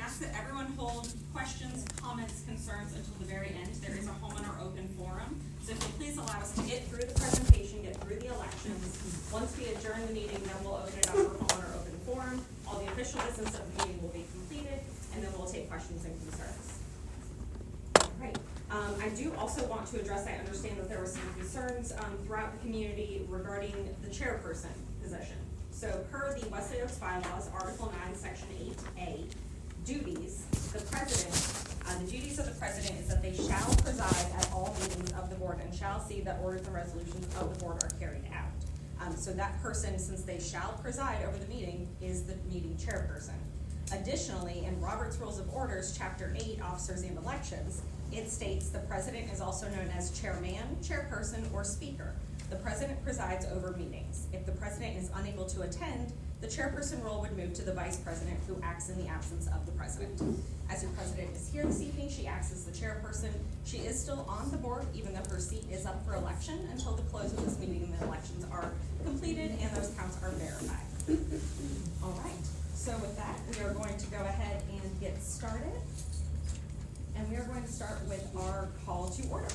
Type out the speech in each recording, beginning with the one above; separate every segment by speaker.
Speaker 1: ask that everyone hold questions, comments, concerns until the very end. There is a homeowner open forum. So if you'll please allow us to get through the presentation, get through the elections. Once we adjourn the meeting, then we'll open it up for homeowner open forum. All the official business of the meeting will be completed, and then we'll take questions and concerns. Right. I do also want to address, I understand that there were some concerns throughout the community regarding the chairperson position. So per the Wesley Oaks bylaws, Article 9, Section 8A, duties, the duties of the president is that they shall preside at all meetings of the board and shall see that orders and resolutions of the board are carried out. So that person, since they shall preside over the meeting, is the meeting chairperson. Additionally, in Robert's Rules of Orders, Chapter 8, Officers and Elections, it states the president is also known as chairman, chairperson, or speaker. The president presides over meetings. If the president is unable to attend, the chairperson role would move to the vice president, who acts in the absence of the president. As your president is here this evening, she acts as the chairperson. She is still on the board, even though her seat is up for election until the close of this meeting and the elections are completed and those counts are verified. All right, so with that, we are going to go ahead and get started. And we are going to start with our call to order.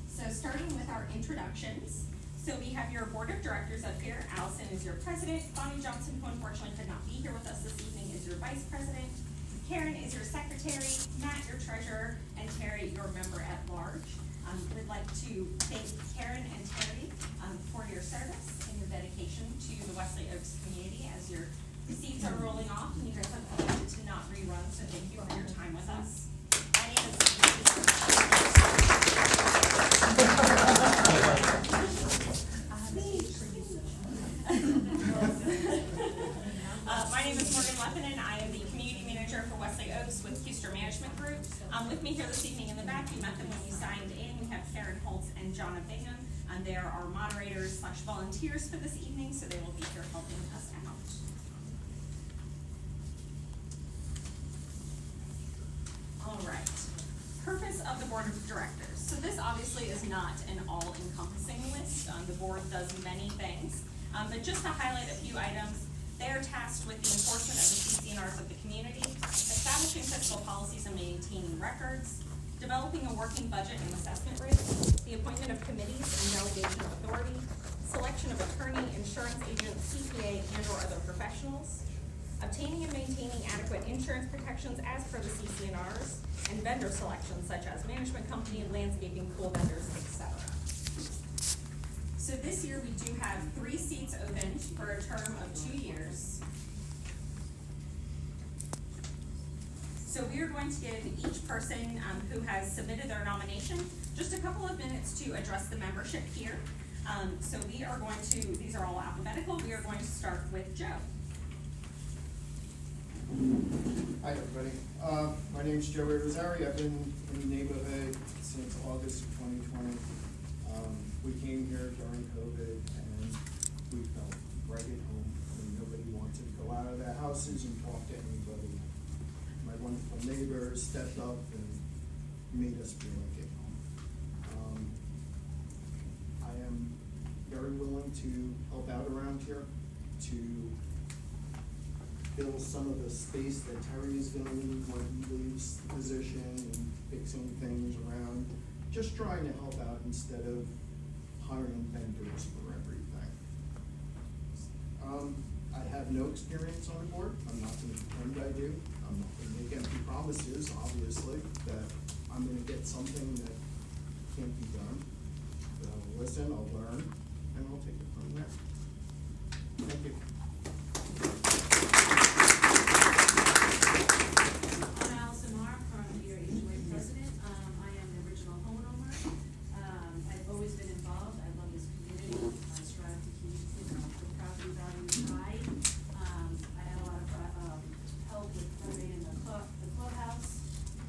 Speaker 1: So starting with our introductions. So we have your board of directors up here. Allison is your president. Bonnie Johnson, who unfortunately could not be here with us this evening, is your vice president. Karen is your secretary, Matt your treasurer, and Terry your member at large. We'd like to thank Karen and Terry for your service and your dedication to the Wesley Oaks community as your seats are rolling off and you guys have elected to not rerun, so thank you for your time with us. My name is Morgan Leffinen. I am the community manager for Wesley Oaks with Kuster Management Group. With me here this evening in the back, you met them when you signed in. We have Karen Holtz and Jonna Bingham. They are our moderators / volunteers for this evening, so they will be here helping us out. All right. Purpose of the board of directors. So this obviously is not an all-encompassing list. The board does many things, but just to highlight a few items, they are tasked with the enforcement of the CC&Rs of the community, establishing fiscal policies and maintaining records, developing a working budget and assessment rates, the appointment of committees and delegation of authority, selection of attorney, insurance agent, CPA, and or other professionals, obtaining and maintaining adequate insurance protections as per the CC&Rs, and vendor selection such as management company, landscaping, pool vendors, etc. So this year we do have 3 seats open for a term of 2 years. So we are going to give each person who has submitted their nomination just a couple of minutes to address the membership here. So we are going to, these are all alphabetical, we are going to start with Joe.
Speaker 2: Hi everybody, my name is Joey Rosari. I've been in the neighborhood since August of 2020. We came here during COVID and we felt right at home. Nobody wanted to go out of their houses and talk to anybody. My wonderful neighbors stepped up and made us feel like at home. I am very willing to help out around here to fill some of the space that Terry is going to leave when he leaves the position and fixing things around. Just trying to help out instead of hiring vendors for everything. I have no experience on the board. I'm not going to pretend I do. I'm not going to make empty promises, obviously, that I'm going to get something that can't be done. But I'll listen, I'll learn, and I'll take it from there. Thank you.
Speaker 3: I'm Allison Marr, currently your HOA president. I am the original homeowner. I've always been involved. I love this community. I strive to keep the property values high. I had a lot of help with renovating the clubhouse,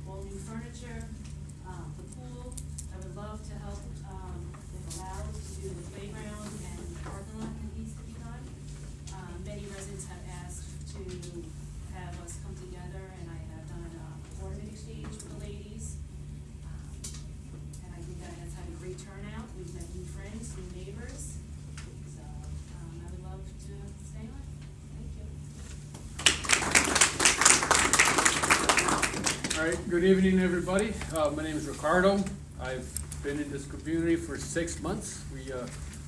Speaker 3: all new furniture, the pool. I would love to help, if allowed, to do the playground and the parking lot that needs to be done. Many residents have asked to have us come together, and I have done a ornament exchange with the ladies. And I think that has had a great turnout. We've met new friends, new neighbors.
Speaker 4: right, good evening, everybody. My name is Ricardo. I've been in this community for 6 months. We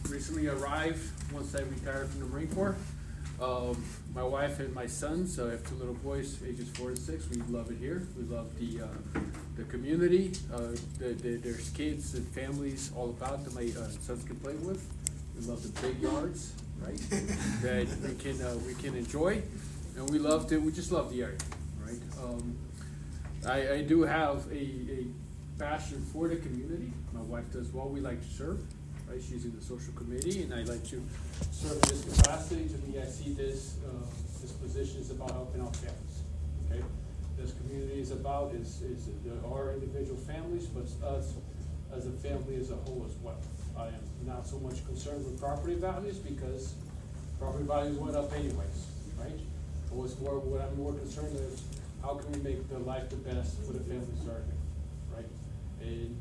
Speaker 4: recently arrived once I retired from the Marine Corps. My wife and my sons, I have 2 little boys, ages 4 and 6. We love it here. We love the community. There's kids and families all about that my sons can play with. We love the big yards, right? That we can enjoy, and we just love the area, right? I do have a passion for the community. My wife does well. We like to serve, right? She's in the social committee, and I like to serve in this capacity. To me, I see this position is about helping out families, okay? This community is about our individual families, but us as a family as a whole as well. I am not so much concerned with property values because property values went up anyways, right? What I'm more concerned is how can we make the life the best for the families that are here, right? And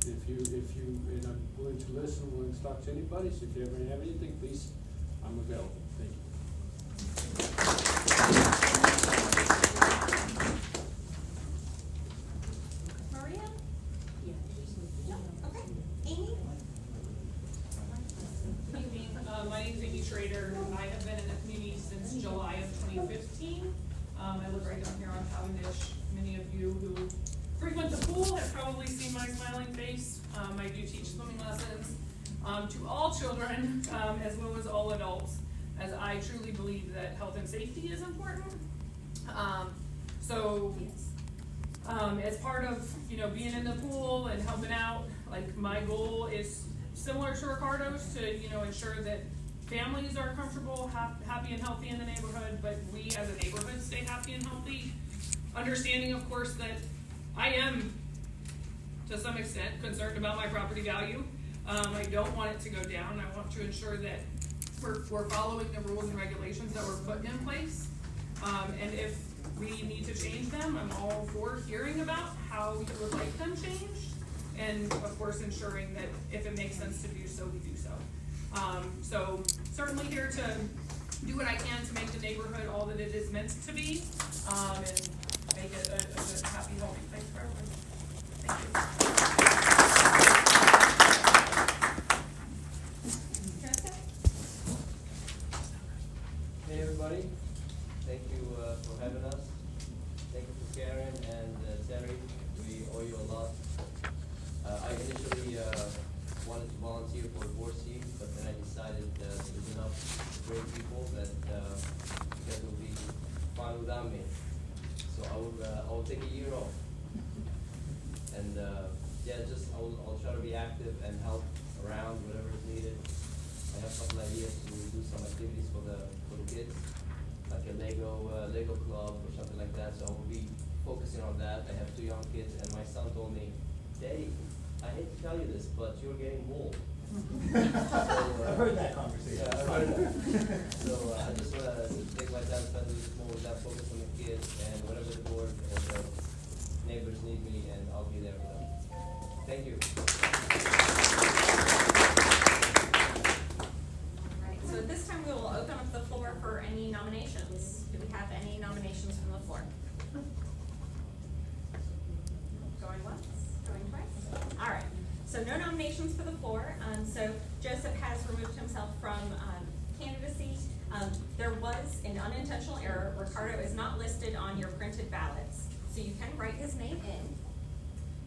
Speaker 4: and I'm willing to listen, willing to talk to anybody, so if you ever have anything, please, I'm available. Thank you.
Speaker 1: Maria? No, okay. Amy?
Speaker 5: Good evening, my name is Amy Schrader. I have been in the community since July of 2015. I live right down here on Cavendish. Many of you who frequent the pool have probably seen my smiling face. I do teach swimming lessons to all children as well as all adults, as I truly believe that health and safety is important. As part of being in the pool and helping out, like my goal is similar to Ricardo's to ensure that families are comfortable, happy and healthy in the neighborhood, but we as a neighborhood stay happy and healthy. Understanding, of course, that I am, to some extent, concerned about my property value. I don't want it to go down. I want to ensure that we're following the rules and regulations that were put in place. And if we need to change them, I'm all for hearing about how you would like them changed. And of course, ensuring that if it makes sense to do so, we do so. So certainly here to do what I can to make the neighborhood all that it is meant to be, and make it a good, happy, healthy place for everyone. Thank you.
Speaker 1: Jessica?
Speaker 6: Hey everybody, thank you for having us. Thank you to Karen and Terry, we owe you a lot. I initially wanted to volunteer for a board seat, but then I decided there's enough great people that you guys will be fine without me. So I will take a year off. And I'll try to be active and help around whatever is needed. I have a couple ideas to do some activities for the kids, like a Lego club or something like that. So I will be focusing on that. I have 2 young kids, and my son told me, "Daddy, I hate to tell you this, but you're getting old."
Speaker 7: I've heard that conversation.
Speaker 6: Yeah, I've heard that. So I just want to take my time, spend a little more with that, focus on the kids, and whatever the board or the neighbors need me, and I'll be there for them. Thank you.
Speaker 1: Alright, so at this time we will open up the floor for any nominations. Do we have any nominations from the floor? Going once, going twice? Alright, so no nominations for the floor. So Joseph has removed himself from candidacy. There was an unintentional error. Ricardo is not listed on your printed ballots, so you can write his name in.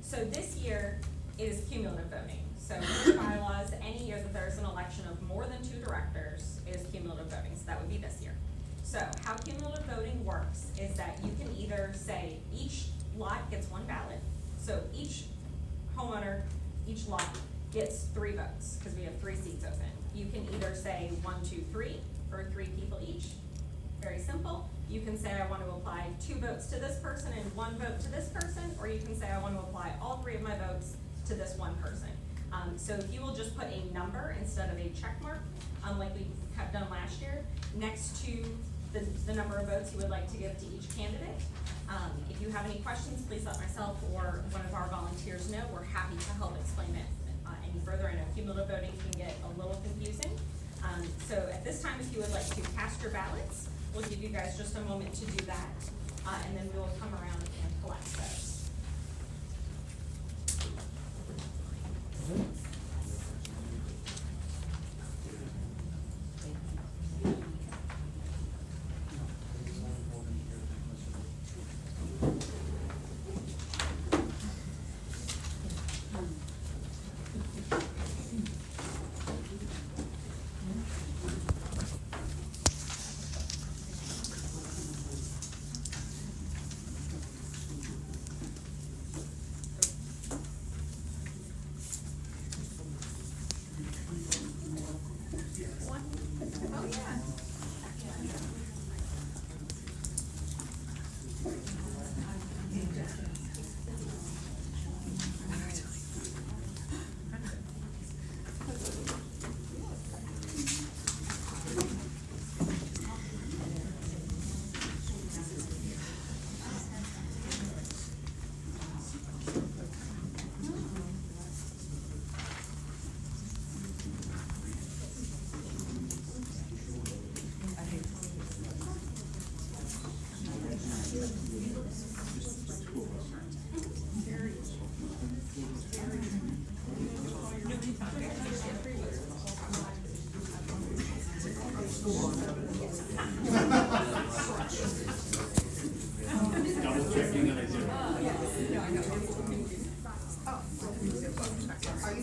Speaker 1: So this year is cumulative voting. So in the bylaws, any year that there's an election of more than 2 directors is cumulative voting. So that would be this year. So how cumulative voting works is that you can either say each lot gets 1 ballot. So each homeowner, each lot gets 3 votes because we have 3 seats open. You can either say 1, 2, 3 for 3 people each. Very simple. You can say I want to apply 2 votes to this person and 1 vote to this person, or you can say I want to apply all 3 of my votes to this 1 person. So if you will just put a number instead of a check mark, like we have done last year, next to the number of votes you would like to give to each candidate. If you have any questions, please let myself or one of our volunteers know. We're happy to help explain it any further. I know cumulative voting can get a little confusing. So at this time, if you would like to cast your ballots, we'll give you guys just a moment to do that, and then we will come around and collect those.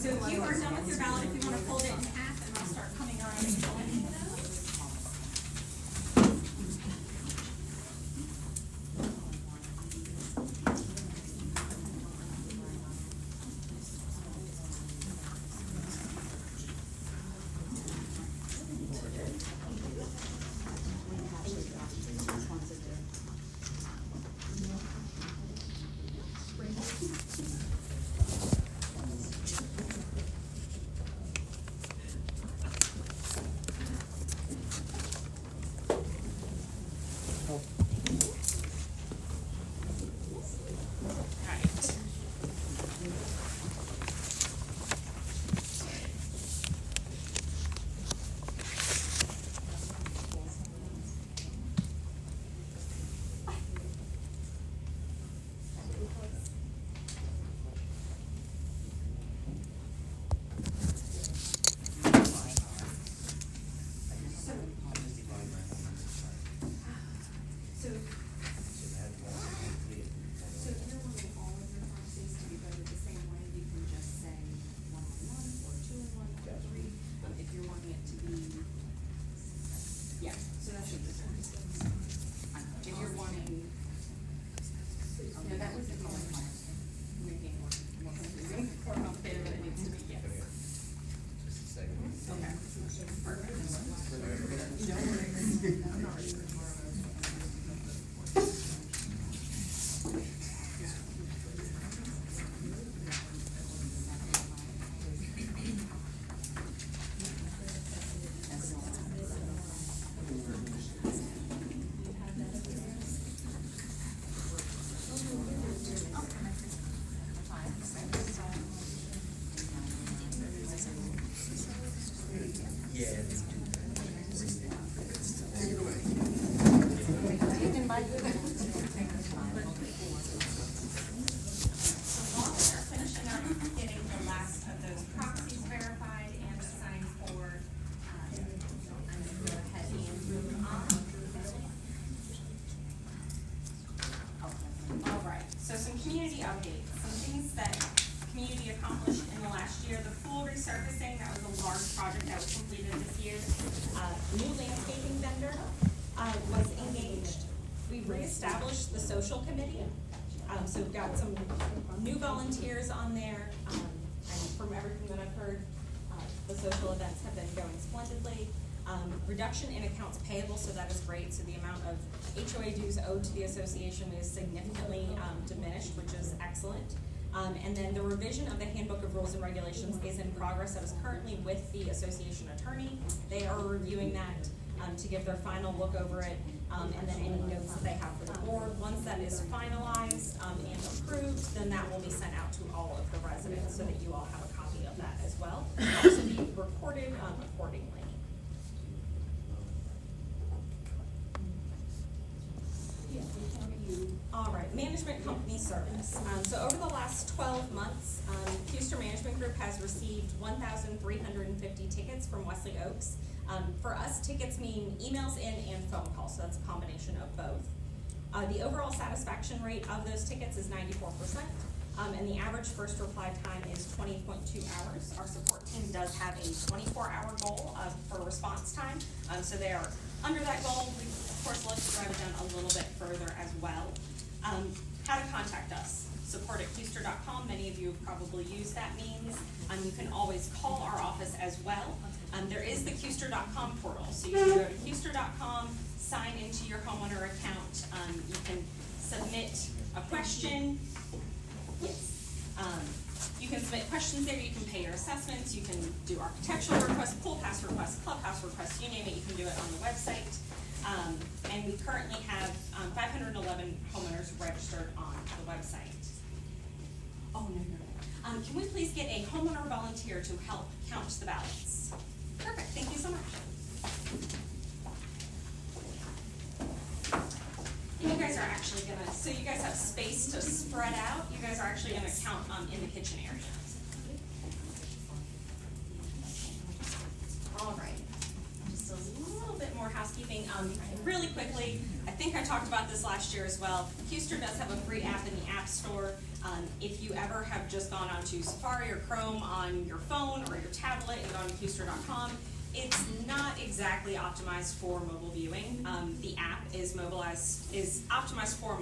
Speaker 1: So if you are done with your ballot, if you wanna fold it in half, and I'll start coming around and collecting those. So if you're wanting all of your proxies to be voted the same way, you can just say 1-on-1 or 2-in-1 or 3. If you're wanting it to be, yeah, so that's the difference. If you're wanting, no, that was the color. Making more confusing, more complicated than it needs to be, yes.
Speaker 6: Just a second.
Speaker 1: Okay. Perfect. So while they're finishing up getting the last of those proxies verified and signed for, I'm gonna go ahead and move on. All right, so some community updates, some things that community accomplished in the last year. The pool resurfacing, that was a large project that was completed this year. New landscaping vendor, was engaged. We reestablished the social committee. So we've got some new volunteers on there. And from everything that I've heard, the social events have been going splendidly. Reduction in accounts payable, so that is great. So the amount of HOA dues owed to the association is significantly diminished, which is excellent. And then the revision of the handbook of rules and regulations is in progress. That is currently with the association attorney. They are reviewing that to give their final look over it, and then any notes that they have for the board. Once that is finalized and approved, then that will be sent out to all of the residents so that you all have a copy of that as well. Also be reported accordingly. All right, management company service. So over the last 12 months, Houston Management Group has received 1,350 tickets from Wesley Oaks. For us, tickets mean emails in and phone calls, so that's a combination of both. The overall satisfaction rate of those tickets is 94%, and the average first reply time is 20.2 hours. Our support team does have a 24-hour goal for response time, so they are under that goal. We, of course, look to drive it down a little bit further as well. How to contact us. support@huster.com. Many of you have probably used that means. You can always call our office as well. There is the huster.com portal. So you can go to huster.com, sign into your homeowner account. You can submit a question. Yes. You can submit questions there. You can pay your assessments. You can do architectural requests, pool pass requests, clubhouse requests, you name it. You can do it on the website. And we currently have 511 homeowners registered on the website. Oh, no. Can we please get a homeowner volunteer to help count the ballots? Perfect, thank you so much. And you guys are actually gonna, so you guys have space to spread out. You guys are actually gonna count in the kitchen area. All right. Just a little bit more housekeeping. Really quickly, I think I talked about this last year as well. Huster does have a free app in the App Store. If you ever have just gone onto Safari or Chrome on your phone or your tablet and gone to qster.com, it's not exactly optimized for mobile viewing. The app is optimized for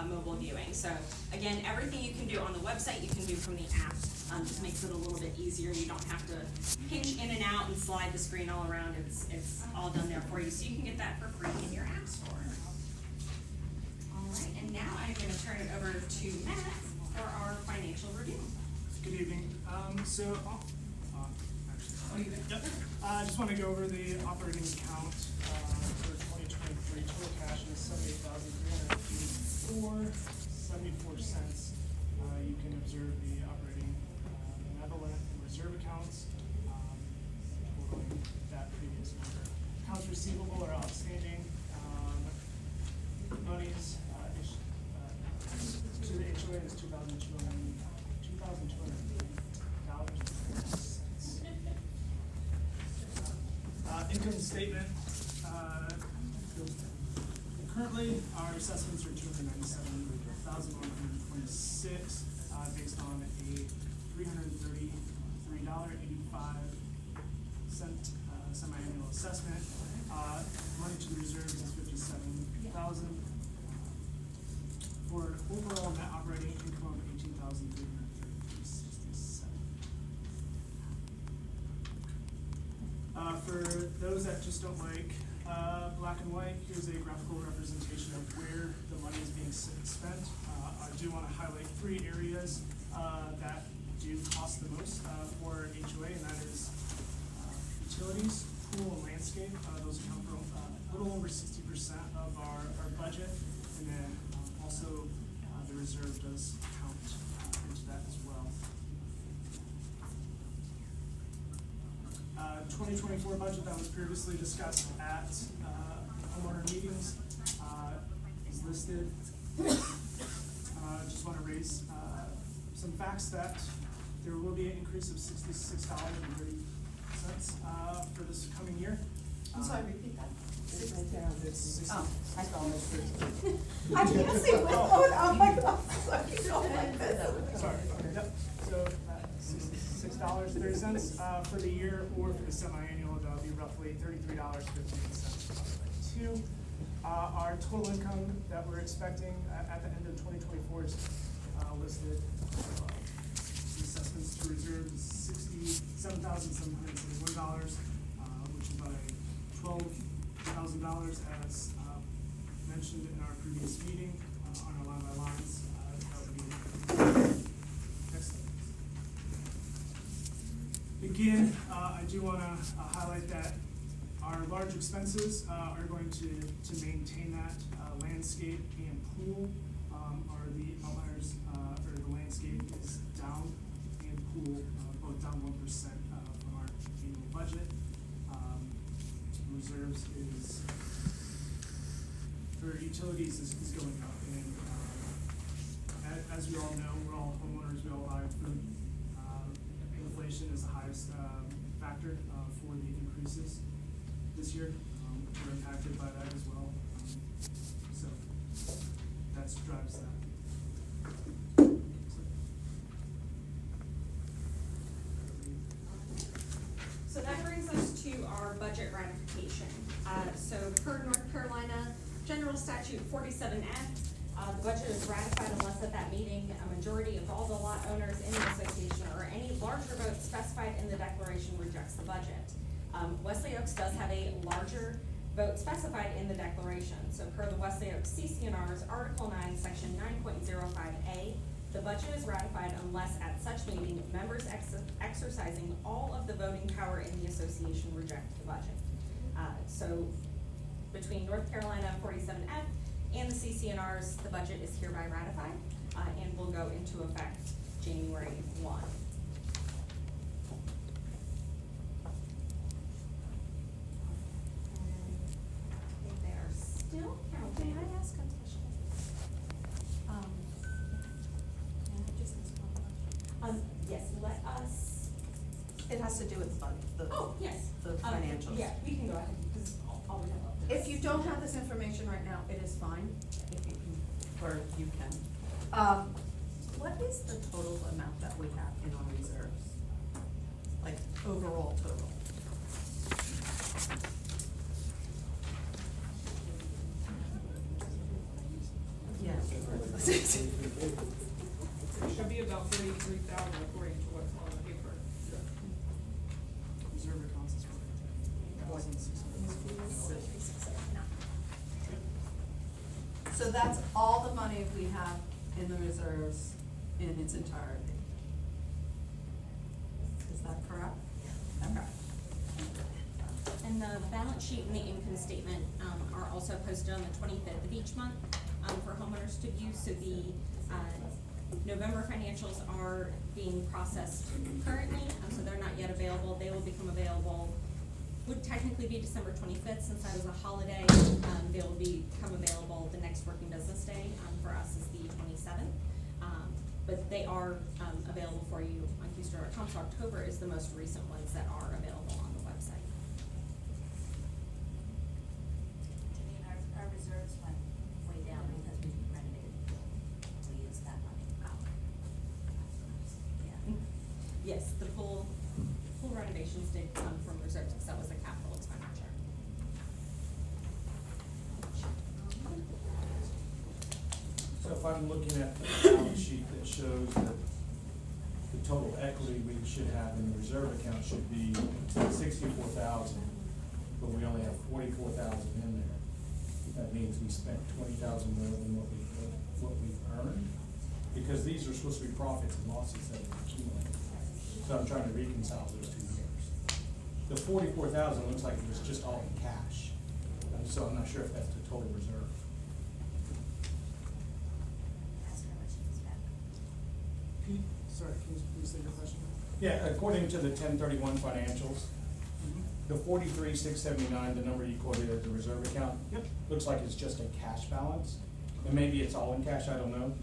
Speaker 1: mobile viewing. So again, everything you can do on the website, you can do from the app. Just makes it a little bit easier. You don't have to pinch in and out and slide the screen all around. It's all done there for you. So you can get that for free in your app store. All right, and now I'm going to turn it over to Matt for our financial review.
Speaker 8: Good evening. I just want to go over the operating account for 2023. Total cash is $78,384.74. You can observe the operating benevolent and reserve accounts totaling that previous number. Accounts receivable are outstanding. Monies to the HOA is $2,250. Income statement. Currently, our assessments are $297,126, based on a $333.85 semi-annual assessment. Money to the reserves is $57,000. For an overall net operating income of $18,333.67. For those that just don't like black and white, here's a graphical representation of where the money is being spent. I do want to highlight 3 areas that do cost the most for HOA, and that is utilities, pool, and landscape. Those account for a little over 60% of our budget, and then also the reserve does count into that as well. 2024 budget that was previously discussed at homeowner meetings is listed. Just want to raise some facts that there will be an increase of $66.30 for this coming year.
Speaker 9: I'm sorry, repeat that.
Speaker 8: It's
Speaker 9: Oh, I can't see what, oh my God, sorry.
Speaker 8: Yep, so $66.30 for the year, or for the semi-annual, that'll be roughly $33.58. Our total income that we're expecting at the end of 2024 is listed. The assessments to reserve is $67,771, which is about $12,000 as mentioned in our previous meeting on our line by lines. That would be next slide. Again, I do want to highlight that our large expenses are going to maintain that. Landscape and pool are the outliers, or the landscape is down and pool both down 1% from our annual budget. Reserves is, for utilities is going up, and as we all know, we're all homeowners, we all buy food. Inflation is the highest factor for the increases this year. We're impacted by that as well, so that drives that.
Speaker 1: So that brings us to our budget ratification. So per North Carolina General Statute 47F, the budget is ratified unless at that meeting a majority of all the lot owners in the association or any larger vote specified in the declaration rejects the budget. Wesley Oaks does have a larger vote specified in the declaration. So per the Wesley Oaks CCNR's Article 9, Section 9.05A, the budget is ratified unless at such meeting members exercising all of the voting power in the association reject the budget. So between North Carolina 47F and the CCNRs, the budget is hereby ratified and will go into effect January 1. They are still counting.
Speaker 9: Can I ask a question?
Speaker 1: Yes, let us.
Speaker 9: It has to do with the
Speaker 1: Yes.
Speaker 9: the financials.
Speaker 1: Yeah, we can go ahead, because all we have left is.
Speaker 9: If you don't have this information right now, it is fine, if you can, or you can. what is the total amount that we have in our reserves? Like, overall total? Yeah.
Speaker 5: It should be about 43,000 according to what's on the paper.
Speaker 8: Reserve accounts is
Speaker 9: So that's all the money we have in the reserves in its entirety? Is that correct? Okay.
Speaker 1: And the balance sheet and the income statement, are also posted on the 25th of each month, for homeowners to view. So the, November financials are being processed currently, so they're not yet available. They will become available, would technically be December 25th, since that is a holiday. They will become available the next working business day, for us is the 27th. But they are, available for you on Houston.com. So October is the most recent ones that are available on the website.
Speaker 10: Janine, our reserves went way down because we renovated the building. We used that money. Yeah.
Speaker 1: Yes, the full renovations did come from reserves, because that was a capital expenditure.
Speaker 7: So if I'm looking at the balance sheet that shows that the total equity we should have in the reserve account should be 64,000, but we only have 44,000 in there. That means we spent 20,000 more than what we've earned, because these are supposed to be profits and losses that we accumulate. So I'm trying to reconcile those 2 years. The 44,000 looks like it was just all in cash, so I'm not sure if that's the total reserve.
Speaker 10: That's how much he spent.
Speaker 8: Pete, sorry, can you please say your question?
Speaker 7: Yeah, according to the 1031 financials, the 43,679, the number you quoted as the reserve account,
Speaker 8: Yep.
Speaker 7: looks like it's just a cash balance. And maybe it's all in cash, I don't know.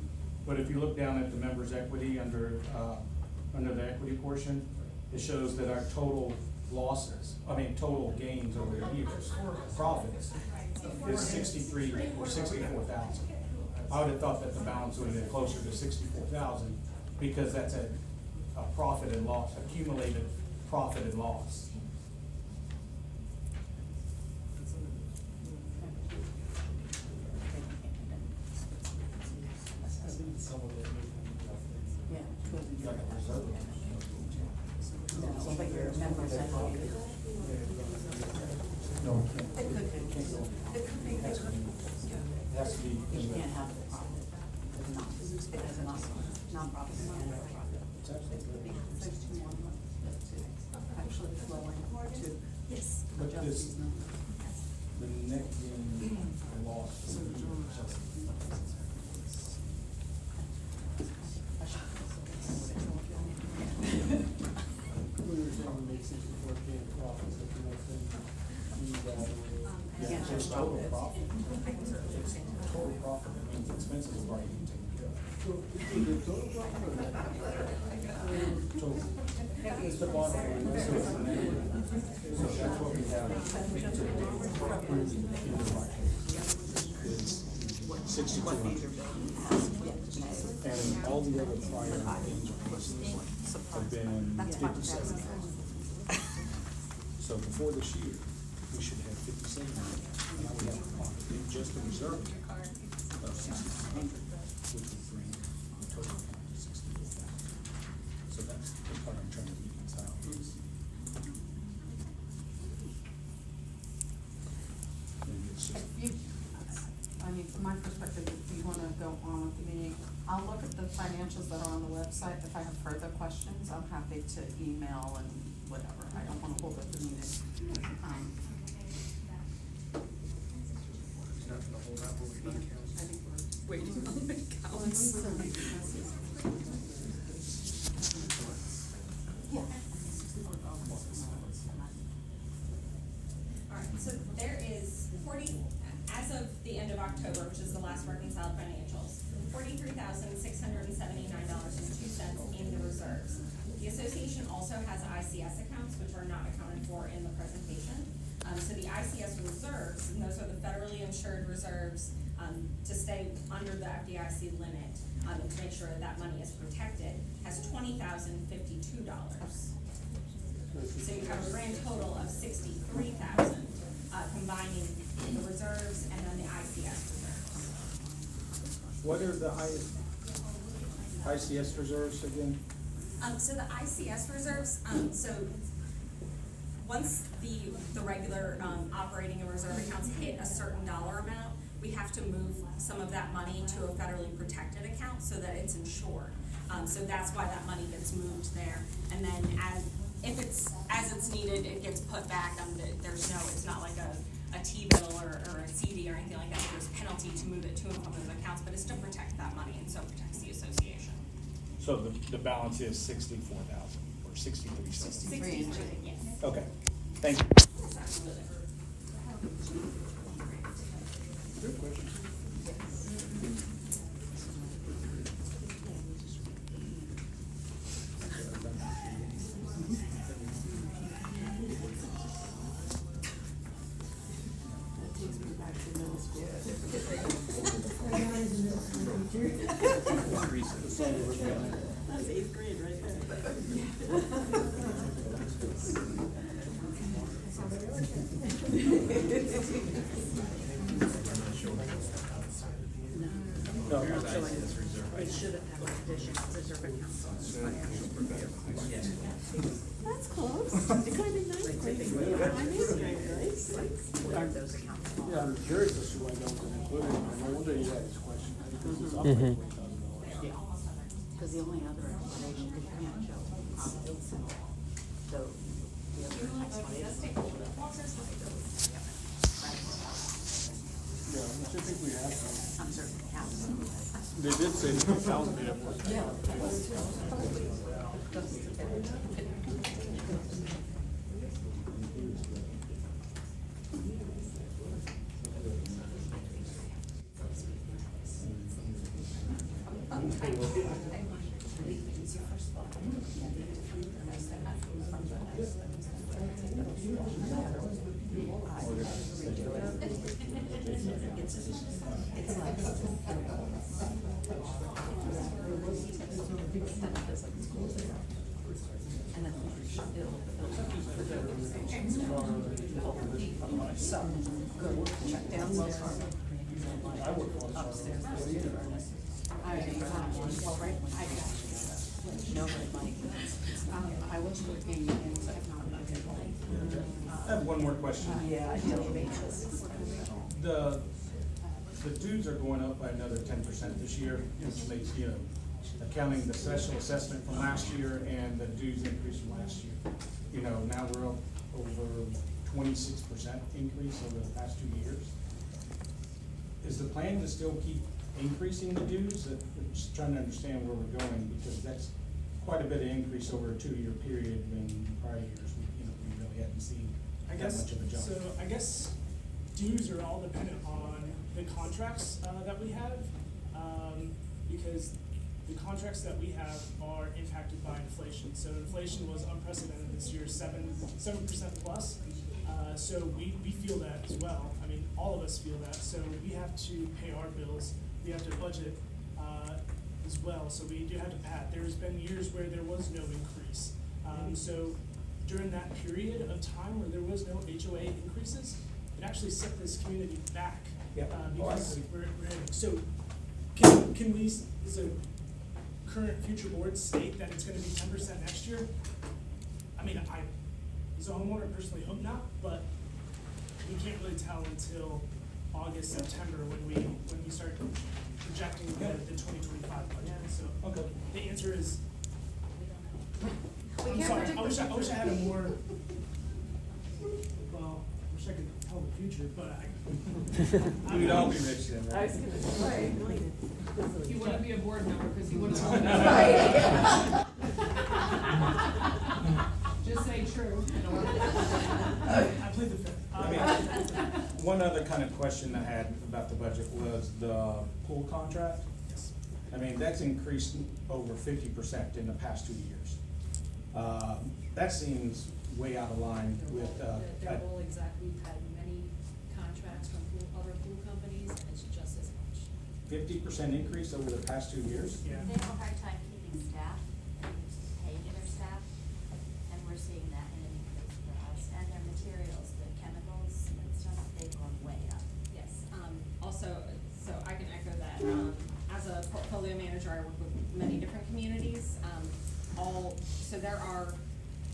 Speaker 7: But if you look down at the members' equity under the equity portion, it shows that our total total gains over the years, profits, is 63 or 64,000. I would have thought that the balance would have been closer to 64,000, because that's a profit and loss, accumulated profit and loss. Like a reserve.
Speaker 9: But your members equity.
Speaker 7: No,
Speaker 9: It could be. It could be.
Speaker 7: it has to be.
Speaker 9: You can't have the profit as a non-profit.
Speaker 7: It's actually
Speaker 9: Actually flowing to. Yes.
Speaker 7: But this, the net gain and loss. Yeah, so it's total profit. It's total profit, that means expenses have already been taken care of. Total. It's the bottom line, so it's the net. So that's what we have to approve in the market. Is 6,200. And all the other prior increases have been 57,000. So before this year, we should have 57,000. Now we have a profit in just the reserve account of 6,200, which would bring the total account to 64,000. So that's the part I'm trying to reconcile. Maybe it's just.
Speaker 9: From my perspective, if you wanna go on with the meeting, I'll look at the financials that are on the website. If I have further questions, I'm happy to email and whatever. I don't wanna hold up the meeting.
Speaker 4: He's not gonna hold out, we're gonna count.
Speaker 9: I think we're
Speaker 1: Waiting on the counts.
Speaker 9: Yeah.
Speaker 1: All right, so there is as of the end of October, which is the last reconciled financials, $43,679.02 in the reserves. The association also has ICS accounts, which are not accounted for in the presentation. So the ICS reserves, and those are the federally insured reserves, to stay under the FDIC limit, and to make sure that that money is protected, has $20,052. So you have a grand total of $63,000, combining the reserves and then the ICS reserves.
Speaker 7: What are the ICS reserves again?
Speaker 1: So the ICS reserves, so once the regular, operating and reserve accounts hit a certain dollar amount, we have to move some of that money to a federally protected account so that it's insured. So that's why that money gets moved there. And then as it's needed, it gets put back on it's not like a T-bill or a CD or anything like that. There's a penalty to move it to and from those accounts, but it's to protect that money and so protects the association.
Speaker 7: So the balance is 64,000 or 63,000?
Speaker 1: 63, yes.
Speaker 7: Okay, thank you.
Speaker 4: Good question.
Speaker 9: That's eighth grade right there.
Speaker 7: No,
Speaker 9: It should have had additional reserve accounts. That's close. It could have been ninth grade. I'm eighth grade, right? Those accounts.
Speaker 4: Yeah, I'm curious as to why that was included. No wonder you had this question. Because it's up by $20,000.
Speaker 9: Because the only other explanation, because you can't show profits. So the other explanation.
Speaker 4: Yeah, I think we have some.
Speaker 9: I'm certain accounts.
Speaker 4: They did say that the thousand be up.
Speaker 9: Yeah. So, go check downstairs. Upstairs. Well, right, no, money. I was working in economic.
Speaker 7: I have one more question.
Speaker 9: Yeah, I deal with
Speaker 7: The dues are going up by another 10% this year, which makes, accounting the special assessment from last year and the dues increase from last year. Now we're up over 26% increase over the past 2 years. Is the plan to still keep increasing the dues? I'm just trying to understand where we're going, because that's quite a bit of increase over a 2-year period when prior years, we really hadn't seen
Speaker 8: I
Speaker 7: that
Speaker 8: guess,
Speaker 7: much of a jump.
Speaker 8: so I guess dues are all dependent on the contracts that we have, because the contracts that we have are impacted by inflation. So inflation was unprecedented this year, 7% plus. So we feel that as well. I mean, all of us feel that. So we have to pay our bills. We have to budget as well. So we do have to pad. There's been years where there was no increase. So during that period of time where there was no HOA increases, it actually set this community back.
Speaker 7: Yep.
Speaker 8: Because we're so can we, as a current future board, state that it's gonna be 10% next year? I mean, I, as a homeowner, personally hope not, but we can't really tell until August, September, when we start projecting the 2025 budget. So
Speaker 7: Okay.
Speaker 8: the answer is,
Speaker 9: We
Speaker 8: I'm
Speaker 9: can't
Speaker 8: sorry,
Speaker 9: predict
Speaker 8: I wish I had a more, well, I wish I could tell the future, but
Speaker 7: We'd all be rich then, right?
Speaker 5: He wouldn't be a board member because he wouldn't. Just say true.
Speaker 8: I played the fifth.
Speaker 7: One other kind of question I had about the budget was the pool contract.
Speaker 8: Yes.
Speaker 7: That's increased over 50% in the past 2 years. That seems way out of line with,
Speaker 3: They're all exact, we've had many contracts from other pool companies, and it's just as
Speaker 7: 50% increase over the past 2 years?
Speaker 8: Yeah.
Speaker 10: They have a hard time keeping staff and paying their staff, and we're seeing that in an increase for us. And their materials, the chemicals and stuff, they've gone way up.
Speaker 1: Yes, also, so I can echo that, as a portfolio manager, I work with many different communities, so there are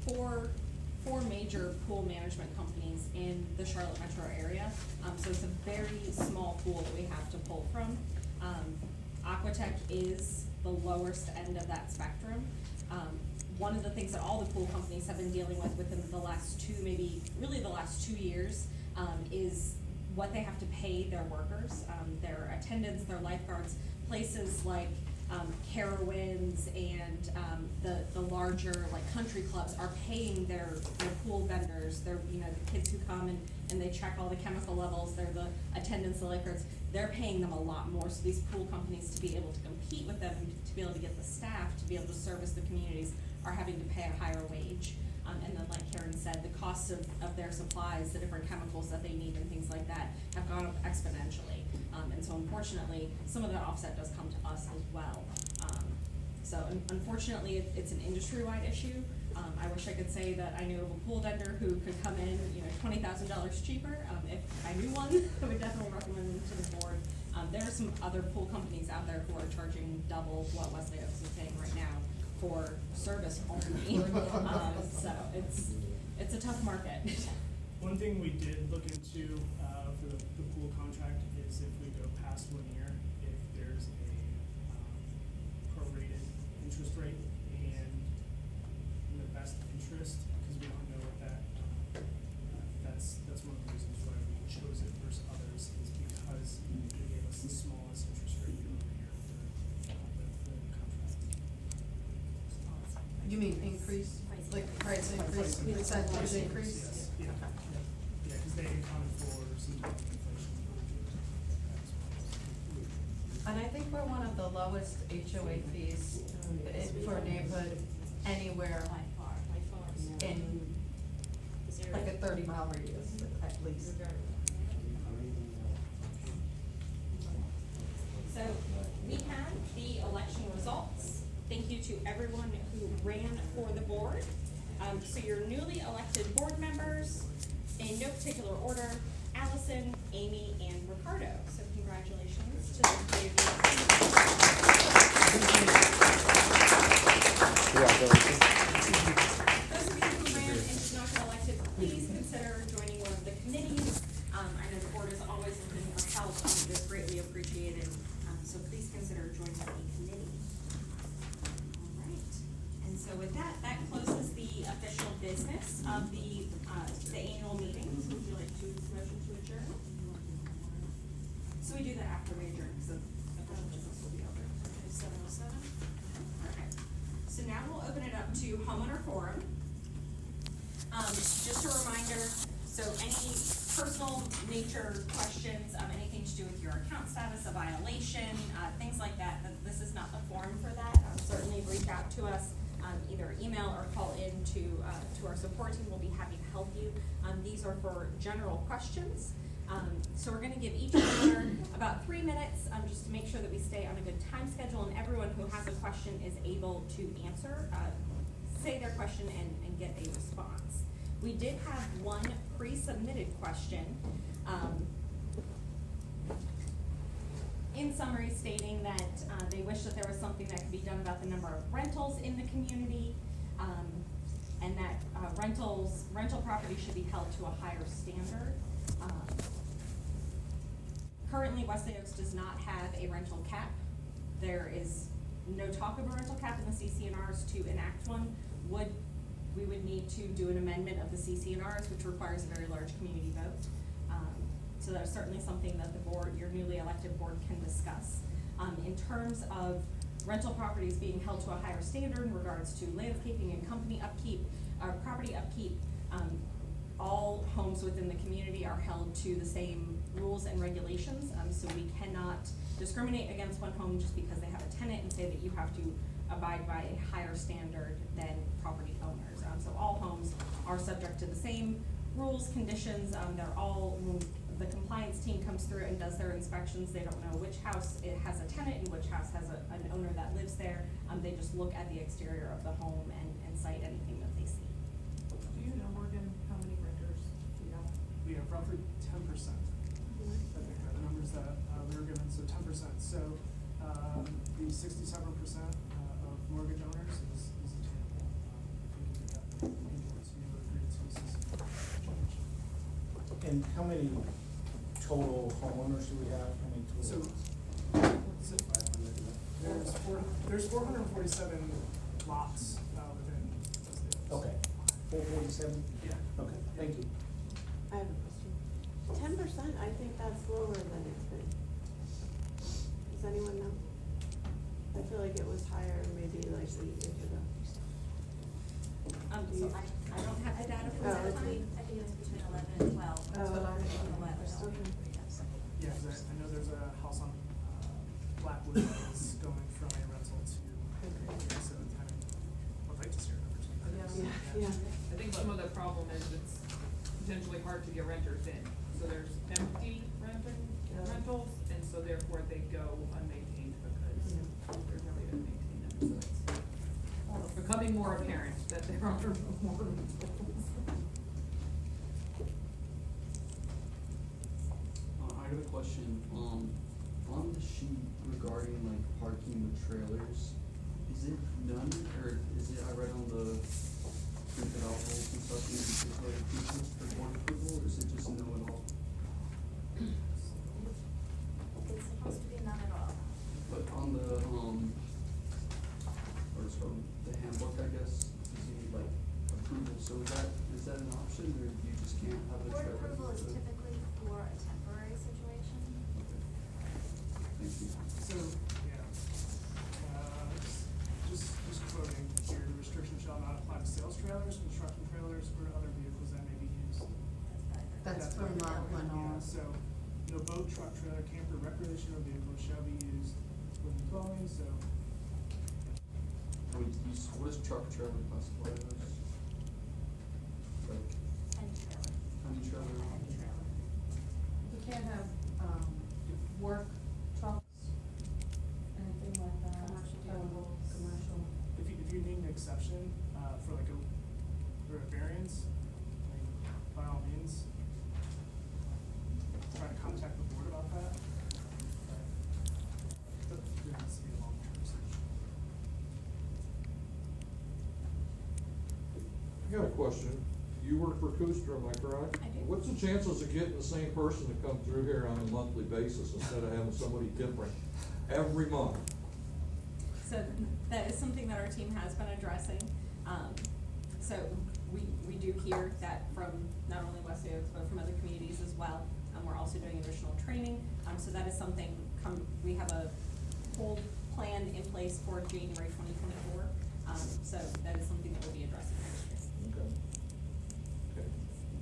Speaker 1: four major pool management companies in the Charlotte metro area, so it's a very small pool that we have to pull from. Aquatech is the lowest end of that spectrum. One of the things that all the pool companies have been dealing with within the last the last 2 years, is what they have to pay their workers, their attendants, their lifeguards. Places like Carowinds and the larger like country clubs are paying their pool vendors, the kids who come and they check all the chemical levels, they're the attendants, the lifeguards, they're paying them a lot more. So these pool companies, to be able to compete with them, to be able to get the staff, to be able to service the communities, are having to pay a higher wage. And then, like Karen said, the cost of their supplies, the different chemicals that they need and things like that have gone up exponentially. And so unfortunately, some of that offset does come to us as well. So unfortunately, it's an industry-wide issue. I wish I could say that I knew of a pool vendor who could come in, $20,000 cheaper. If I knew one, I would definitely recommend them to the board. There are some other pool companies out there who are charging double what Wesley Oaks is paying right now for service only. So it's a tough market.
Speaker 8: One thing we did look into for the pool contract is if we go past 1 year, if there's a prorated interest rate and in the best interest, because we don't know what that, that's one of the reasons why we chose it versus others, is because it gave us the smallest interest rate year over year for the contract.
Speaker 9: You mean increase, like price increase, percentage increase?
Speaker 8: Yes, yeah, because they accounted for some type of inflation.
Speaker 9: And I think we're one of the lowest HOA fees for a neighborhood anywhere
Speaker 10: By far.
Speaker 9: in like a 30-mile radius at least.
Speaker 1: So we have the election results. Thank you to everyone who ran for the board. So your newly elected board members, in no particular order, Allison, Amy, and Ricardo. So congratulations to the three of you. Those of you who ran and did not get elected, please consider joining one of the committees. I know the board is always looking for help. It's greatly appreciated. So please consider joining a committee. All right. And so with that closes the official business of the annual meeting. Would you like to motion to adjourn? So we do that after we adjourn, because the official business will be over. 7:07. Okay. So now we'll open it up to homeowner forum. Just a reminder, so any personal nature questions, anything to do with your account status, a violation, things like that, this is not the forum for that. Certainly reach out to us, either email or call in to our support team. We'll be happy to help you. These are for general questions. So we're gonna give each homeowner about 3 minutes, just to make sure that we stay on a good time schedule, and everyone who has a question is able to answer, say their question and get a response. We did have one pre-submitted question, in summary stating that they wish that there was something that could be done about the number of rentals in the community, and that rental property should be held to a higher standard. Currently, Wesley Oaks does not have a rental cap. There is no talk of a rental cap in the CC&Rs. To enact one, we would need to do an amendment of the CC&Rs, which requires a very large community vote. So that's certainly something that the board, your newly elected board, can discuss. In terms of rental properties being held to a higher standard in regards to landscaping and company upkeep, property upkeep, all homes within the community are held to the same rules and regulations. So we cannot discriminate against one home just because they have a tenant and say that you have to abide by a higher standard than property owners. So all homes are subject to the same rules, conditions. They're all the compliance team comes through and does their inspections, they don't know which house it has a tenant and which house has an owner that lives there. They just look at the exterior of the home and cite anything that they see.
Speaker 5: Do you know, Morgan, how many renters we have?
Speaker 8: We have roughly 10%. I think are the numbers that we were given, so 10%. So the 67% of mortgage owners is attainable. If you get that towards neighborhood agreements, uses, change.
Speaker 7: And how many total homeowners do we have? How many
Speaker 8: So,
Speaker 7: total?
Speaker 8: there's 447 lots within Wesley Oaks.
Speaker 7: Okay, 447?
Speaker 8: Yeah.
Speaker 7: Okay, thank you.
Speaker 11: I have a question. 10%, I think that's lower than it's been. Does anyone know? I feel like it was higher maybe like 8 years ago.
Speaker 1: So I don't have the data for
Speaker 11: Oh,
Speaker 1: that
Speaker 11: it's
Speaker 1: time.
Speaker 10: I think it was between 11 and 12.
Speaker 11: That's what I heard.
Speaker 10: 11.
Speaker 11: Okay.
Speaker 8: Yeah, 'cause I know there's a house on Blackwood that's going from a rental to, so the tenant would like to see her number two.
Speaker 11: Yeah, yeah.
Speaker 5: I think some of the problem is it's potentially hard to get renters in. So there's empty rentals, and so therefore they go unmaintained because there's nobody to maintain them. So it's becoming more apparent that there are more rentals.
Speaker 12: I got a question, on the sheet regarding like parking with trailers, is it none, or is it, I read on the printed out rules and stuff, maybe it's like features for board approval, or is it just no at all?
Speaker 10: It's supposed to be none at all.
Speaker 12: But on the, or it's from the handbook, I guess, does you need like approval, so is that an option, or you just can't have a
Speaker 10: Board
Speaker 12: trailer?
Speaker 10: approval is typically for a temporary situation.
Speaker 12: Okay. Thank you.
Speaker 8: So, yeah, just quoting here, the restriction shall not apply to sales trailers, construction trailers, or other vehicles that may be used.
Speaker 9: That's
Speaker 8: what
Speaker 9: from
Speaker 8: we're
Speaker 9: Lenore.
Speaker 8: Yeah, so, no boat, truck, trailer, camper, recreational vehicle shall be used within dwelling, so.
Speaker 12: What is truck trailer classified as? Like,
Speaker 10: And trailer.
Speaker 12: tiny trailer?
Speaker 10: And trailer.
Speaker 9: We can't have, work trucks, anything like that.
Speaker 3: Commercial
Speaker 9: Towables,
Speaker 3: vehicles.
Speaker 9: commercial.
Speaker 8: If you need an exception, for like for a variance, like, by all means, try to contact the board about that. But there needs to be a long-term solution.
Speaker 13: I got a question. You work for Coaster, am I correct?
Speaker 1: I do.
Speaker 13: What's the chances of getting the same person to come through here on a monthly basis instead of having somebody different every month?
Speaker 1: So that is something that our team has been addressing. So we do hear that from not only Wesley Oaks, but from other communities as well. We're also doing additional training. So that is something, we have a whole plan in place for January 2024. So that is something that we'll be addressing next year.
Speaker 13: Okay.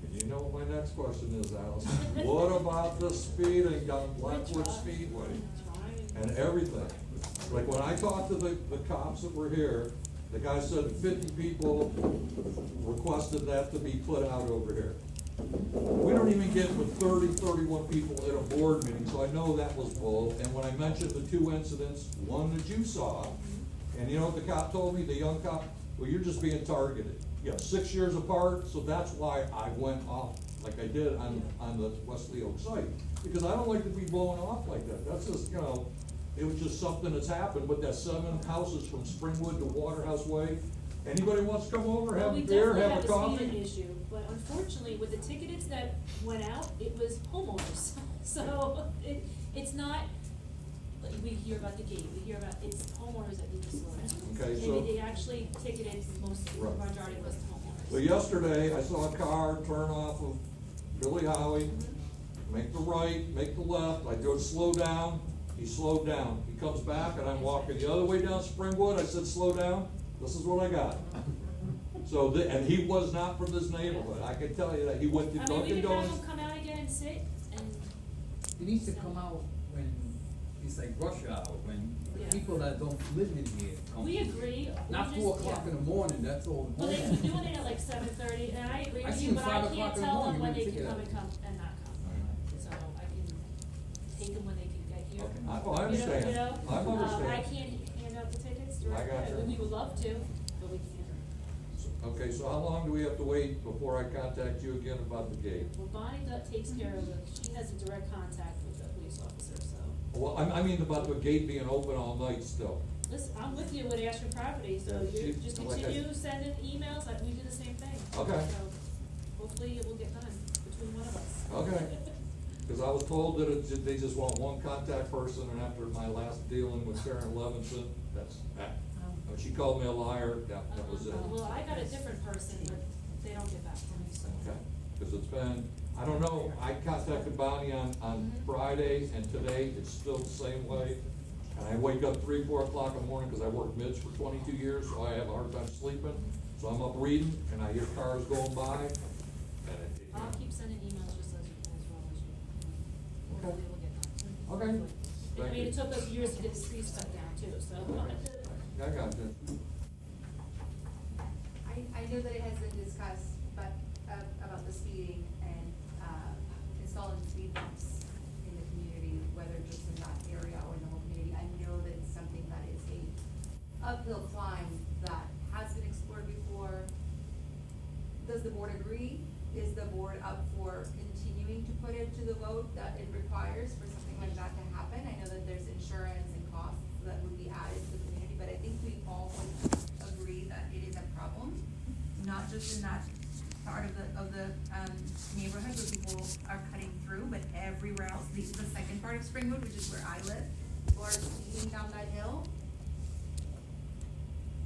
Speaker 13: And you know what my next question is, Alice? What about the speeding on Blackwood Speedway and everything? Like when I talked to the cops that were here, the guy said 50 people requested that to be put out over here. We don't even get with 31 people at a board meeting, so I know that was bull. And when I mentioned the 2 incidents, one that you saw, and you know what the cop told me, the young cop? Well, you're just being targeted. Yeah, 6 years apart, so that's why I went off like I did on the Wesley Oaks site. Because I don't like to be blowing off like that. That's just, you know, it was just something that's happened, but that's 7 houses from Springwood to Waterhouse Way. Anybody wants to come over, have a beer, have a coffee?
Speaker 3: We definitely have a speeding issue, but unfortunately, with the tickets that went out, it was homeowners. So it's not, like, we hear about the gate, we hear about, it's homeowners that need to slow down.
Speaker 13: Okay, so-
Speaker 3: They actually ticketed most, the
Speaker 13: Right.
Speaker 3: majority was homeowners.
Speaker 13: So yesterday, I saw a car turn off of Billy Howie, make the right, make the left, I go slow down, he slowed down. He comes back and I'm walking the other way down Springwood, I said, slow down, this is what I got. So, and he was not from this neighborhood, I can tell you that, he went to
Speaker 3: I mean, we
Speaker 13: Dunkin'
Speaker 3: could have
Speaker 13: Donuts.
Speaker 3: them come out again and sit and.
Speaker 14: It needs to come out when it's like rush hour, when
Speaker 3: Yeah.
Speaker 14: people that don't live in here come.
Speaker 3: We agree.
Speaker 14: Not
Speaker 3: We
Speaker 14: 4
Speaker 3: just-
Speaker 14: o'clock
Speaker 3: yeah.
Speaker 14: in the morning, that's all.
Speaker 3: Well, they keep doing it at like 7:30, and I agree
Speaker 14: I
Speaker 3: with
Speaker 14: seen
Speaker 3: you, but I
Speaker 14: 5
Speaker 3: can't
Speaker 14: o'clock in the
Speaker 3: tell them
Speaker 14: morning
Speaker 3: when
Speaker 14: when
Speaker 3: they
Speaker 14: you
Speaker 3: can
Speaker 14: take it
Speaker 3: come
Speaker 14: out.
Speaker 3: and come and not come. So, take them when they can get here.
Speaker 13: Okay, I understand.
Speaker 3: You know,
Speaker 13: I understand.
Speaker 3: I can't hand out the tickets
Speaker 13: I got
Speaker 3: directly,
Speaker 13: you.
Speaker 3: we would love to, but we can't.
Speaker 13: Okay, so how long do we have to wait before I contact you again about the gate?
Speaker 3: Well, Bonnie takes care of it, she has a direct contact with the police officer, so.
Speaker 13: Well, I mean about the gate being open all night still.
Speaker 3: Listen, I'm with you with Ashford Property, so
Speaker 13: Yeah,
Speaker 3: you
Speaker 13: she-
Speaker 3: just
Speaker 13: like I-
Speaker 3: continue sending emails, like we do the same thing.
Speaker 13: Okay.
Speaker 3: So, hopefully it will get done between one of us.
Speaker 13: Okay. Cause I was told that they just want one contact person, and after my last dealing with Karen Levinson, that's that. When she called me a liar, that was it.
Speaker 3: Well, I got a different person, but they don't get back to me, so.
Speaker 13: Okay, cause it's been, I don't know, I contacted Bonnie on Friday, and today it's still the same way. And I wake up 3, 4 o'clock in the morning, cause I worked mids for 22 years, so I have a hard time sleeping. So I'm up reading, and I hear cars going by, and
Speaker 3: I'll keep sending emails just as well as you. Hopefully we'll get done.
Speaker 13: Okay.
Speaker 3: I
Speaker 13: Thank
Speaker 3: mean,
Speaker 13: you.
Speaker 3: it took us years to get the streets cut down too, so.
Speaker 13: I got you.
Speaker 15: I know that it has been discussed, but, about the speeding and, installing speed bumps in the community, whether just in that area or in the whole community. I know that it's something that is a uphill climb that has been explored before. Does the board agree? Is the board up for continuing to put it to the vote that it requires for something like that to happen? I know that there's insurance and costs that would be added to the community, but I think we all would agree that it is a problem, not just in that part of the neighborhood where people are cutting through, but everywhere else. The second part of Springwood, which is where I live, or speeding down that hill.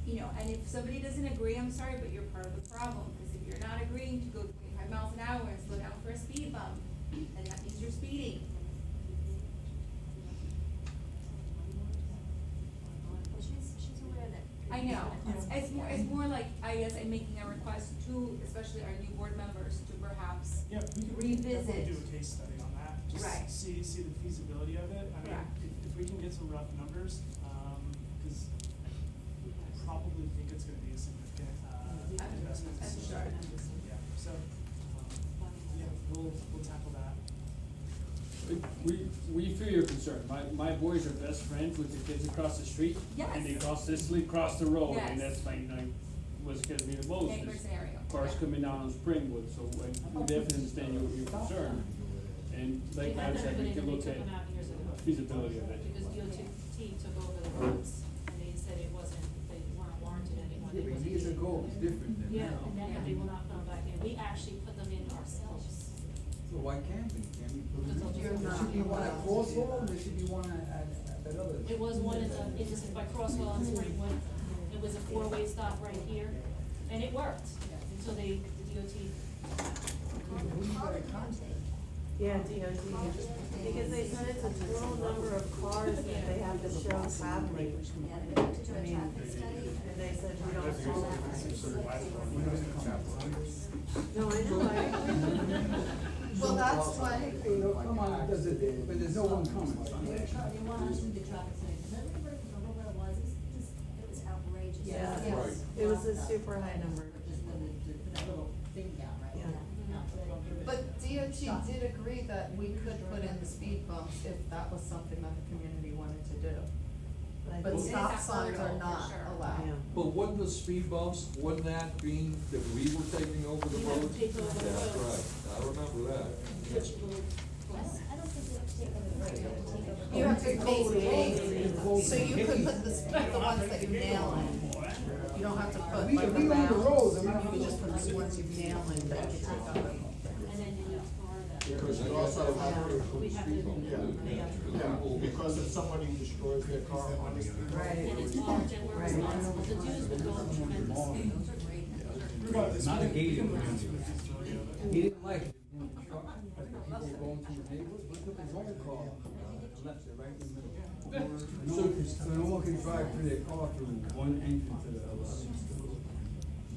Speaker 15: You know, and if somebody doesn't agree, I'm sorry, but you're part of the problem, because if you're not agreeing to go 25 miles an hour and slow down for a speed bump, then that means you're speeding.
Speaker 10: Well, she's aware that.
Speaker 15: I know, it's more like, I guess I'm making a request to, especially our new board members, to perhaps
Speaker 8: Yeah, we can
Speaker 15: revisit.
Speaker 8: definitely do a case study on that,
Speaker 15: Right.
Speaker 8: just see the feasibility of it. I mean,
Speaker 15: Correct.
Speaker 8: if we can get some rough numbers, cause I probably think it's gonna be a significant, investment.
Speaker 15: I'm sure.
Speaker 8: Yeah, so, yeah, we'll tackle that.
Speaker 4: We feel your concern. My boys are best friends with the kids across the street.
Speaker 15: Yes.
Speaker 4: And they consistently cross the road,
Speaker 15: Yes.
Speaker 4: and that's like what scares me the most.
Speaker 15: Neighbor
Speaker 4: is
Speaker 15: scenario.
Speaker 4: Cars coming down on Springwood, so we definitely understand your concern. And like I said, we can look at
Speaker 3: Took them out years ago.
Speaker 4: feasibility of it.
Speaker 3: Because DOT took over the roads, and they said it wasn't, they weren't warranted anymore.
Speaker 14: Yeah,
Speaker 3: They
Speaker 14: but
Speaker 3: wasn't
Speaker 14: years
Speaker 3: being-
Speaker 14: ago, it was different than
Speaker 3: Yeah,
Speaker 14: now.
Speaker 3: and then they will not put them back in, we actually put them in ourselves.
Speaker 14: So why can't we? Can we put
Speaker 3: Because
Speaker 14: it in?
Speaker 3: they'll
Speaker 14: There should be one at Crossroad, there should be one at other.
Speaker 3: It was one in the, it was by Crosswell and Springwood, it was a 4-way stop right here, and it worked, until the DOT.
Speaker 14: Who you gotta contact?
Speaker 11: Yeah, DOT, because they said it's a total number of cars that they have to show traveling.
Speaker 10: Yeah, they have to do
Speaker 11: I
Speaker 10: a
Speaker 11: mean,
Speaker 10: traffic study.
Speaker 11: and they said we don't call that.
Speaker 9: No, I know, I agree.
Speaker 15: Well, that's why.
Speaker 14: Come on, does it, but there's no one coming.
Speaker 10: They want us to do the traffic study, because everybody can remember what it was, it was outrageous.
Speaker 11: Yeah,
Speaker 10: It was-
Speaker 11: it was a super high number.
Speaker 14: Just put that little thing down, right?
Speaker 11: Yeah.
Speaker 9: But DOT did agree that we could put in the speed bumps if that was something that the community wanted to do. But
Speaker 15: It is
Speaker 9: stop
Speaker 15: a
Speaker 9: signs
Speaker 15: hurdle,
Speaker 9: are
Speaker 15: for
Speaker 9: not
Speaker 15: sure.
Speaker 9: allowed.
Speaker 11: Yeah.
Speaker 13: But wouldn't the speed bumps, wouldn't that mean that we were taking over the
Speaker 3: We have to
Speaker 13: road?
Speaker 3: take over the
Speaker 13: That's
Speaker 3: roads.
Speaker 13: right, I remember that.
Speaker 3: Which will,
Speaker 10: I don't think we have to take over the road, we have to take over.
Speaker 9: You have to
Speaker 10: basically.
Speaker 9: so you could put the ones that you nail in. You don't have to put
Speaker 14: We-
Speaker 9: like
Speaker 14: we
Speaker 9: the
Speaker 14: own the roads,
Speaker 9: bounds,
Speaker 14: I'm not-
Speaker 9: you can just put the ones you nail in that you take out.
Speaker 3: and then you know, for that.
Speaker 13: Because
Speaker 2: You also have to-
Speaker 3: We have to,
Speaker 2: Yeah, because if somebody destroys their car on the street.
Speaker 11: Right.
Speaker 3: and it's all, then we're responsible, the dues would go up tremendously, those are great, those are
Speaker 14: Not a gated
Speaker 8: Feasibility
Speaker 14: community.
Speaker 8: of it.
Speaker 14: He didn't like it. People going through the neighborhood, look at his own car, left it right in the middle. So no one can drive through their car through one entrance to the other.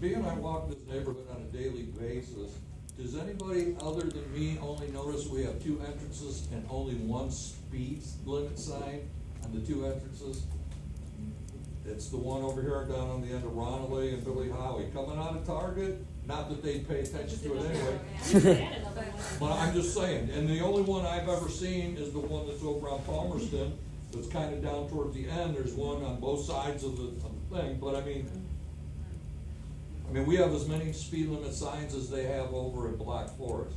Speaker 13: Being I walk this neighborhood on a daily basis, does anybody other than me only notice we have 2 entrances and only 1 speed limit sign on the 2 entrances? It's the one over here down on the end of Ronelli and Billy Howie. Coming out of Target, Not that they'd pay attention to it anyway. But I'm just saying, and the only one I've ever seen is the one that's over on Palmerston, that's kind of down toward the end. There's one on both sides of the thing, but I mean, we have as many speed limit signs as they have over in Black Forest,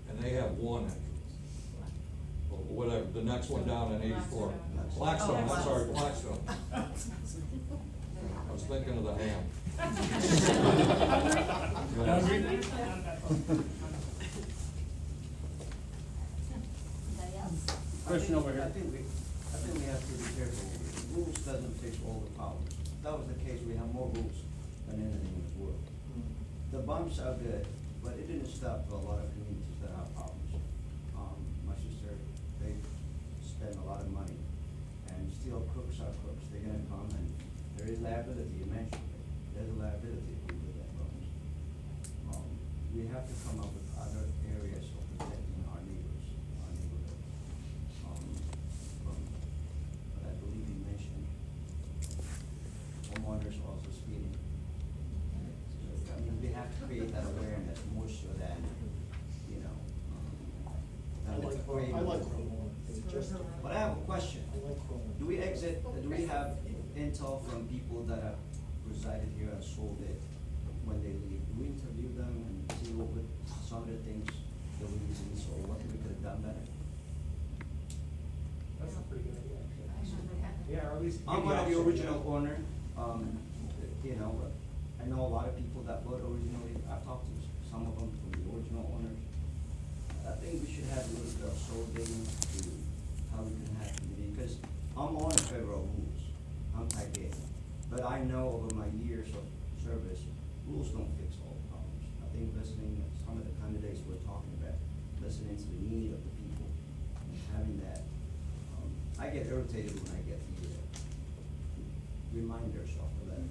Speaker 13: and they have one entrance. Or whatever, the next one down in 84. Blackstone, I'm sorry, Blackstone. I was thinking of the ham.
Speaker 10: Anybody else?
Speaker 4: Question over here.
Speaker 14: I think we have to be careful. Rules doesn't fix all the problems. If that was the case, we have more rules than anything in the world. The bumps are good, but it didn't stop a lot of communities that have problems. My sister, they spend a lot of money, and still crooks are crooks. They're gonna come, and there is liability, you mentioned it. There's a liability if we do that bumps. We have to come up with other areas of protecting our neighbors, our neighborhood. From what I believe you mentioned, homeowners also speeding. I mean, we have to create that awareness more so than, you know, than the frame.
Speaker 2: I like Chrome.
Speaker 14: But I have a question. Do we have intel from people that have resided here and sold it when they leave? Do we interview them and see what would, some of the things, the reasons, or what we could have done better?
Speaker 8: That's a pretty good idea, actually. Yeah, or at least.
Speaker 14: I'm one of the original owner, you know, I know a lot of people that bought originally. I've talked to some of them from the original owners. I think we should have a little bit of soul digging to how we can have community, because I'm on federal rules. I'm type A. But I know over my years of service, rules don't fix all the problems. I think listening to some of the candidates we're talking about, listening to the need of the people, and having that, I get irritated when I get the reminders of the letter.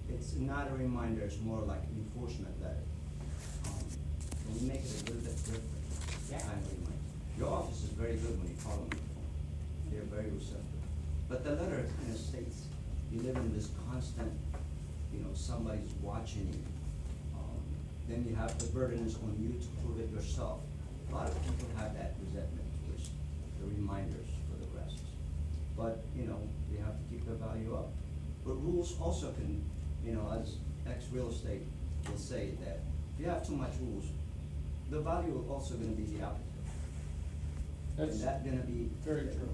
Speaker 14: It's not a reminder, it's more like an enforcement letter. Can we make it a little bit different? Kind of reminder. Your office is very good when you call them on the phone. They're very receptive. But the letter kind of states, you live in this constant, you know, somebody's watching you. Then you have the burden is on you to prove it yourself. A lot of people have that resentment towards the reminders for the rest. But, you know, we have to keep the value up. But rules also can, you know, as ex-real estate will say that if you have too much rules, the value is also gonna be the opposite.
Speaker 4: That's
Speaker 14: And that's gonna be.
Speaker 4: very true.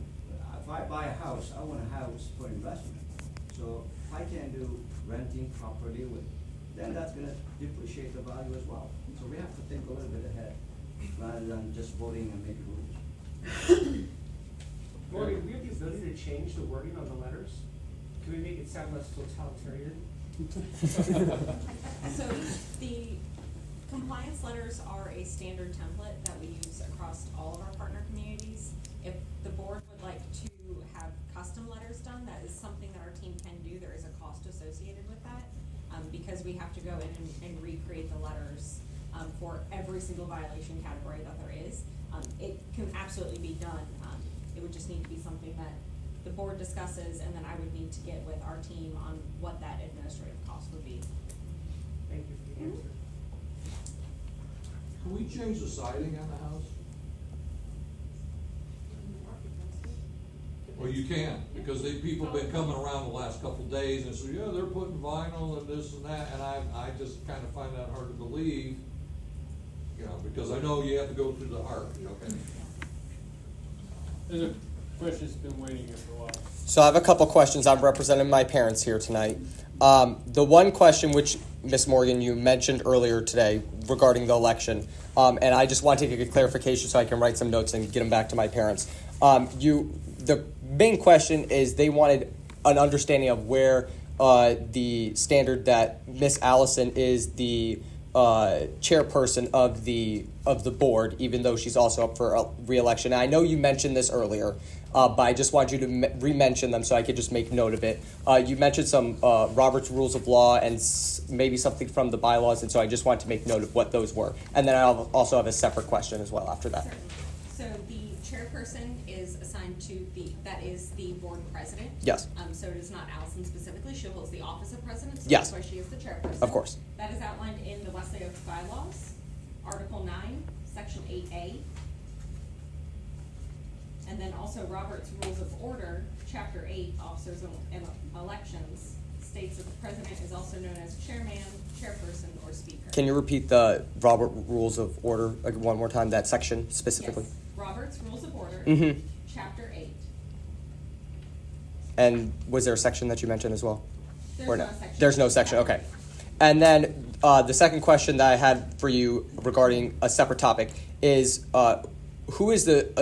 Speaker 14: If I buy a house, I want a house for investment. So if I can do renting property with, then that's gonna depreciate the value as well. So we have to think a little bit ahead, rather than just voting and make rules.
Speaker 8: Morgan, we have the ability to change the wording on the letters. Can we make it sound less totalitarian?
Speaker 1: So the compliance letters are a standard template that we use across all of our partner communities. If the board would like to have custom letters done, that is something that our team can do. There is a cost associated with that, because we have to go in and recreate the letters for every single violation category that there is. It can absolutely be done. It would just need to be something that the board discusses, and then I would need to get with our team on what that administrative cost would be.
Speaker 8: Thank you for the answer.
Speaker 13: Can we change the siding on the house? Well, you can, because people have been coming around the last couple of days and say, yeah, they're putting vinyl and this and that, and I just kind of find that hard to believe, you know, because I know you have to go through the heart, okay?
Speaker 4: There's a question's been waiting here for a while.
Speaker 16: So I have a couple questions. I'm representing my parents here tonight. The one question which, Ms. Morgan, you mentioned earlier today regarding the election, and I just want to get clarification so I can write some notes and get them back to my parents. The main question is they wanted an understanding of where the standard that Ms. Allison is the chairperson of the board, even though she's also up for re-election. And I know you mentioned this earlier, but I just want you to re-mention them so I could just make note of it. You mentioned some Robert's Rules of Law and maybe something from the bylaws, and so I just want to make note of what those were. And then I'll also have a separate question as well after that.
Speaker 1: Certainly. So the chairperson is assigned to that is the board president.
Speaker 16: Yes.
Speaker 1: So it is not Allison specifically, she holds the office of president, so
Speaker 16: Yes.
Speaker 1: that's why she is the chairperson.
Speaker 16: Of course.
Speaker 1: That is outlined in the Wesley Oaks bylaws, Article 9, Section 8A. And then also Robert's Rules of Order, Chapter 8, Officers and Elections, states that the president is also known as chairman, chairperson, or speaker.
Speaker 16: Can you repeat the Robert Rules of Order one more time, that section specifically?
Speaker 1: Yes. Robert's Rules of Order,
Speaker 16: Mm-hmm.
Speaker 1: Chapter 8.
Speaker 16: And was there a section that you mentioned as well?
Speaker 1: There's
Speaker 16: Or
Speaker 1: no section.
Speaker 16: There's no section, okay. And then the second question that I had for you regarding a separate topic is who is the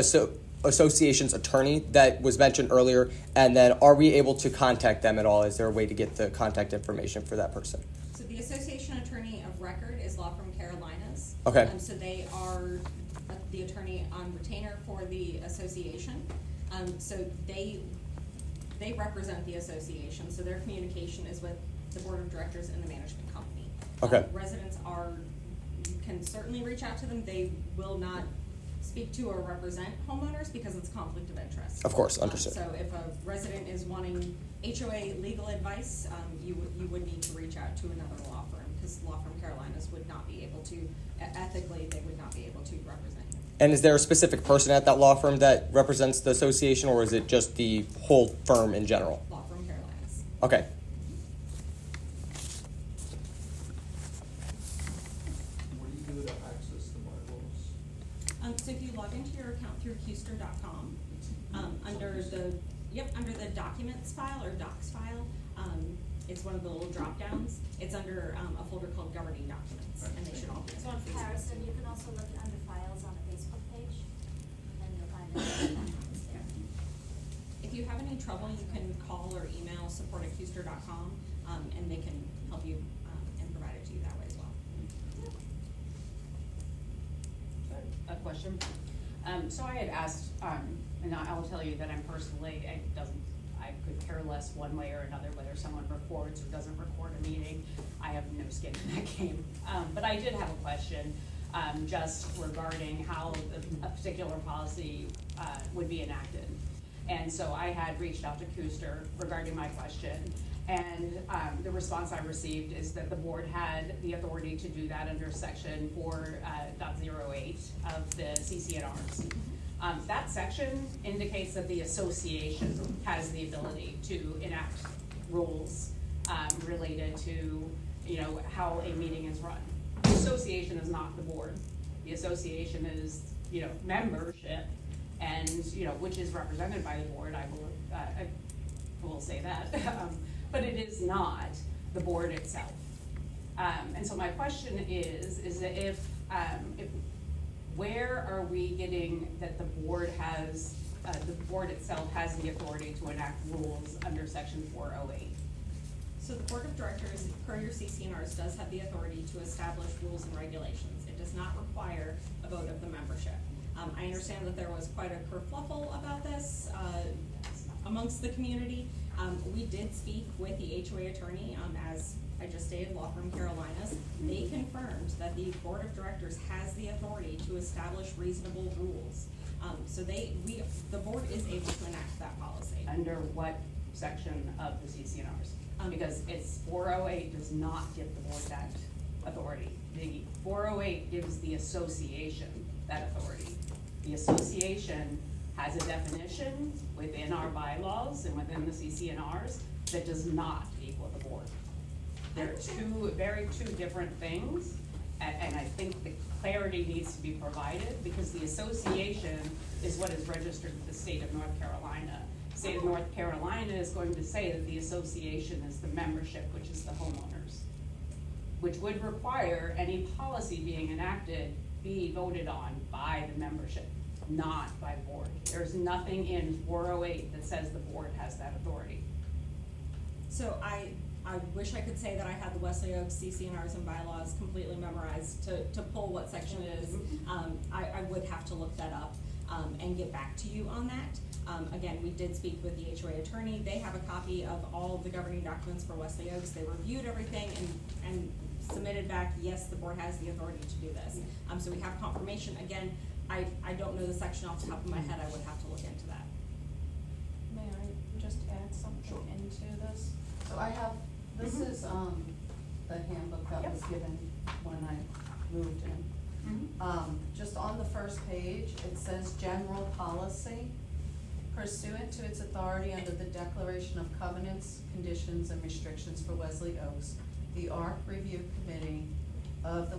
Speaker 16: association's attorney that was mentioned earlier, and then are we able to contact them at all? Is there a way to get the contact information for that person?
Speaker 1: So the association attorney of record is Law Firm Carolinas.
Speaker 16: Okay.
Speaker 1: So they are the attorney on retainer for the association. So they represent the association, so their communication is with the board of directors and the management company.
Speaker 16: Okay.
Speaker 1: Residents you can certainly reach out to them. They will not speak to or represent homeowners because it's conflict of interest.
Speaker 16: Of course, understood.
Speaker 1: So if a resident is wanting HOA legal advice, you would need to reach out to another law firm, because Law Firm Carolinas would not be able to, ethically, they would not be able to represent you.
Speaker 16: And is there a specific person at that law firm that represents the association, or is it just the whole firm in general?
Speaker 1: Law Firm Carolinas.
Speaker 16: Okay.
Speaker 12: What do you do to access the bylaws?
Speaker 1: So if you log into your account through qster.com, under the documents file or docs file, it's one of the little drop downs. It's under a folder called governing documents, and they should all be.
Speaker 10: So on Harrison, you can also look under files on the Facebook page, and you'll find the documents there.
Speaker 1: If you have any trouble, you can call or email support@qster.com, and they can help you and provide it to you that way as well.
Speaker 17: A question. So I had asked, and I'll tell you that I'm personally, I could care less one way or another whether someone records or doesn't record a meeting. I have no skin in that game. But I did have a question, just regarding how a particular policy would be enacted. And so I had reached out to Kuster regarding my question, and the response I received is that the board had the authority to do that under section 4.08 of the CCNRs. That section indicates that the association has the ability to enact rules related to, how a meeting is run. The association is not the board. The association is, membership, and, which is represented by the board, I will say that. But it is not the board itself. And so my question is that if where are we getting that the board itself has the authority to enact rules under section 408?
Speaker 1: So the board of directors, per your CCNRs, does have the authority to establish rules and regulations. It does not require a vote of the membership. I understand that there was quite a kerfluffle about this amongst the community. We did speak with the HOA attorney, as I just stated, Law Firm Carolinas. They confirmed that the board of directors has the authority to establish reasonable rules. So the board is able to enact that policy.
Speaker 17: Under what section of the CCNRs? Because it's 408 does not give the board that authority. The 408 gives the association that authority. The association has a definition within our bylaws and within the CCNRs that does not equal the board. They're two different things, and I think the clarity needs to be provided, because the association is what is registered with the state of North Carolina. The state of North Carolina is going to say that the association is the membership, which is the homeowners, which would require any policy being enacted be voted on by the membership, not by board. There's nothing in 408 that says the board has that authority.
Speaker 1: So I wish I could say that I had the Wesley Oaks CCNRs and bylaws completely memorized to pull what section it is. I would have to look that up and get back to you on that. Again, we did speak with the HOA attorney. They have a copy of all of the governing documents for Wesley Oaks. They reviewed everything and submitted back, yes, the board has the authority to do this. So we have confirmation. Again, I don't know the section off the top of my head, I would have to look into that.
Speaker 9: May I just add something into this? So I have, this is, the handbook that was given when I moved in. Just on the first page, it says general policy. Pursuant to its authority under the Declaration of Covenants, Conditions, and Restrictions for Wesley Oaks, the ARC Review Committee of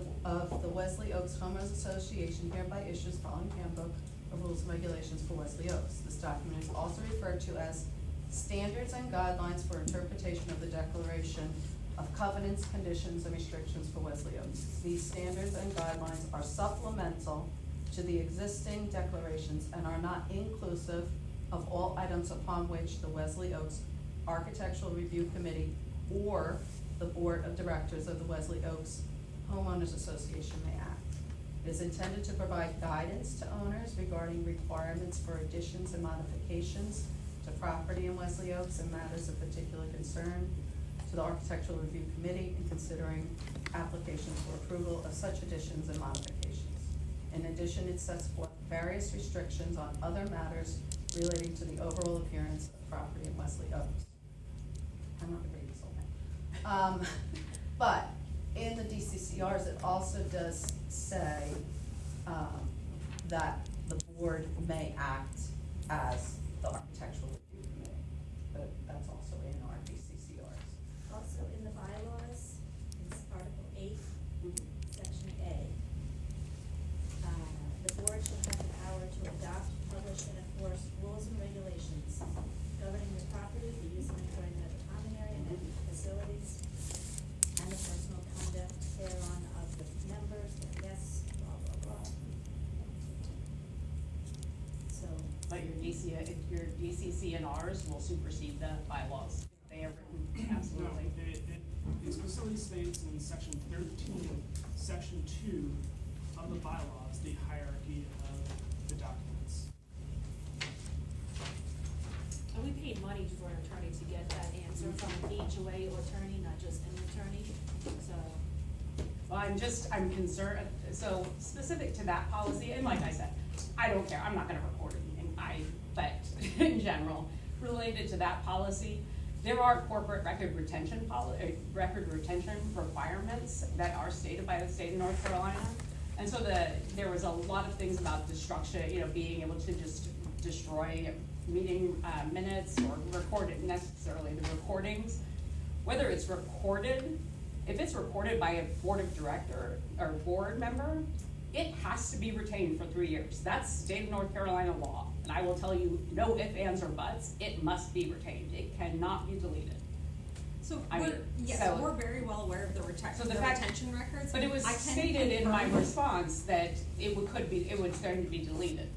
Speaker 9: the Wesley Oaks Homeowners Association hereby issues following handbook of rules and regulations for Wesley Oaks. This document is also referred to as Standards and Guidelines for Interpretation of the Declaration of Covenants, Conditions, and Restrictions for Wesley Oaks. These standards and guidelines are supplemental to the existing declarations and are not inclusive of all items upon which the Wesley Oaks Architectural Review Committee or the Board of Directors of the Wesley Oaks Homeowners Association may act. It is intended to provide guidance to owners regarding requirements for additions and modifications to property in Wesley Oaks and matters of particular concern to the Architectural Review Committee in considering applications for approval of such additions and modifications. In addition, it sets forth various restrictions on other matters relating to the overall appearance of property in Wesley Oaks. I'm not gonna read this whole thing. But in the DCCRs, it also does say that the board may act as the Architectural Review Committee, but that's also in our DCCRs.
Speaker 10: Also in the bylaws, it's Article 8, Section A. The board shall have the power to adopt, publish, and enforce rules and regulations governing the property, the use and enjoyment of the common area and facilities, and the personal conduct thereon of the members, their guests, blah, blah, blah. So,
Speaker 17: But your DCCNRs will supersede the bylaws. They are written, absolutely.
Speaker 8: No, it explicitly states in section 13, section 2 of the bylaws, the hierarchy of the documents.
Speaker 3: And we paid money for an attorney to get that answer from an HOA attorney, not just any attorney, so.
Speaker 17: Well, I'm concerned, so specific to that policy, and like I said, I don't care, I'm not gonna record a meeting, but in general, related to that policy, there are corporate record retention requirements that are stated by the state of North Carolina. And so there was a lot of things about destruction, being able to just destroy meeting minutes or record it necessarily, the recordings. Whether it's recorded, if it's recorded by a board of director or board member, it has to be retained for 3 years. That's state of North Carolina law. And I will tell you, no ifs, ands, or buts, it must be retained. It cannot be deleted.
Speaker 1: So
Speaker 17: I mean,
Speaker 1: we're very well aware of the retention records.
Speaker 17: But it was stated in my response that it was going to be deleted.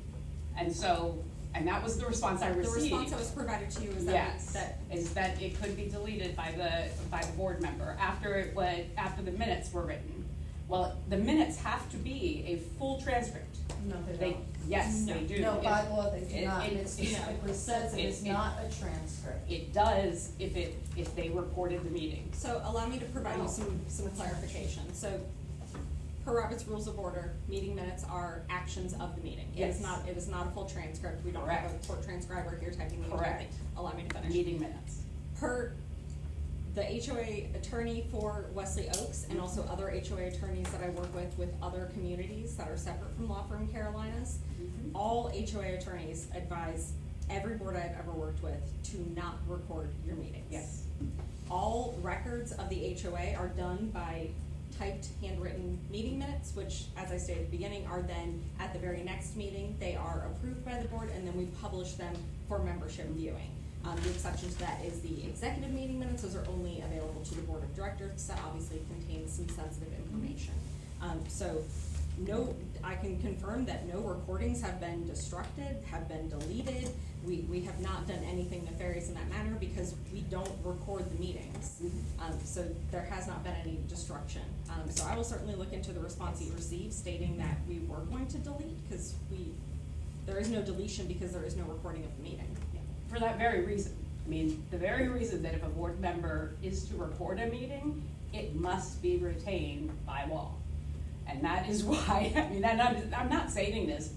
Speaker 17: And so, and that was the response I received.
Speaker 1: The response that was provided to you is
Speaker 17: that it could be deleted by the board member after the minutes were written. Well, the minutes have to be a full transcript.
Speaker 9: No, they don't.
Speaker 17: Yes, they do.
Speaker 9: No, by law, they do not, and it specifically says it is not a transcript.
Speaker 17: It does if they recorded the meeting.
Speaker 1: So allow me to provide you some clarification. So per Robert's Rules of Order, meeting minutes are actions of the meeting.
Speaker 17: Yes.
Speaker 1: It is not a full transcript. We don't have a court transcriber here typing the entire thing. Allow me to finish.
Speaker 17: Meeting minutes.
Speaker 1: Per the HOA attorney for Wesley Oaks and also other HOA attorneys that I work with other communities that are separate from Law Firm Carolinas, all HOA attorneys advise every board I've ever worked with to not record your meetings.
Speaker 17: Yes.
Speaker 1: All records of the HOA are done by typed handwritten meeting minutes, which, as I stated at the beginning, are then at the very next meeting, they are approved by the board, and then we publish them for membership viewing. The exception to that is the executive meeting minutes. Those are only available to the board of directors. That obviously contains some sensitive information. So I can confirm that no recordings have been destructed, have been deleted. We have not done anything nefarious in that manner because we don't record the meetings. So there has not been any destruction. So I will certainly look into the response you received stating that we were going to delete because there is no deletion because there is no recording of the meeting.
Speaker 17: For that very reason. I mean, the very reason that if a board member is to record a meeting, it must be retained by law. And that is why, I mean, and I'm not saying this,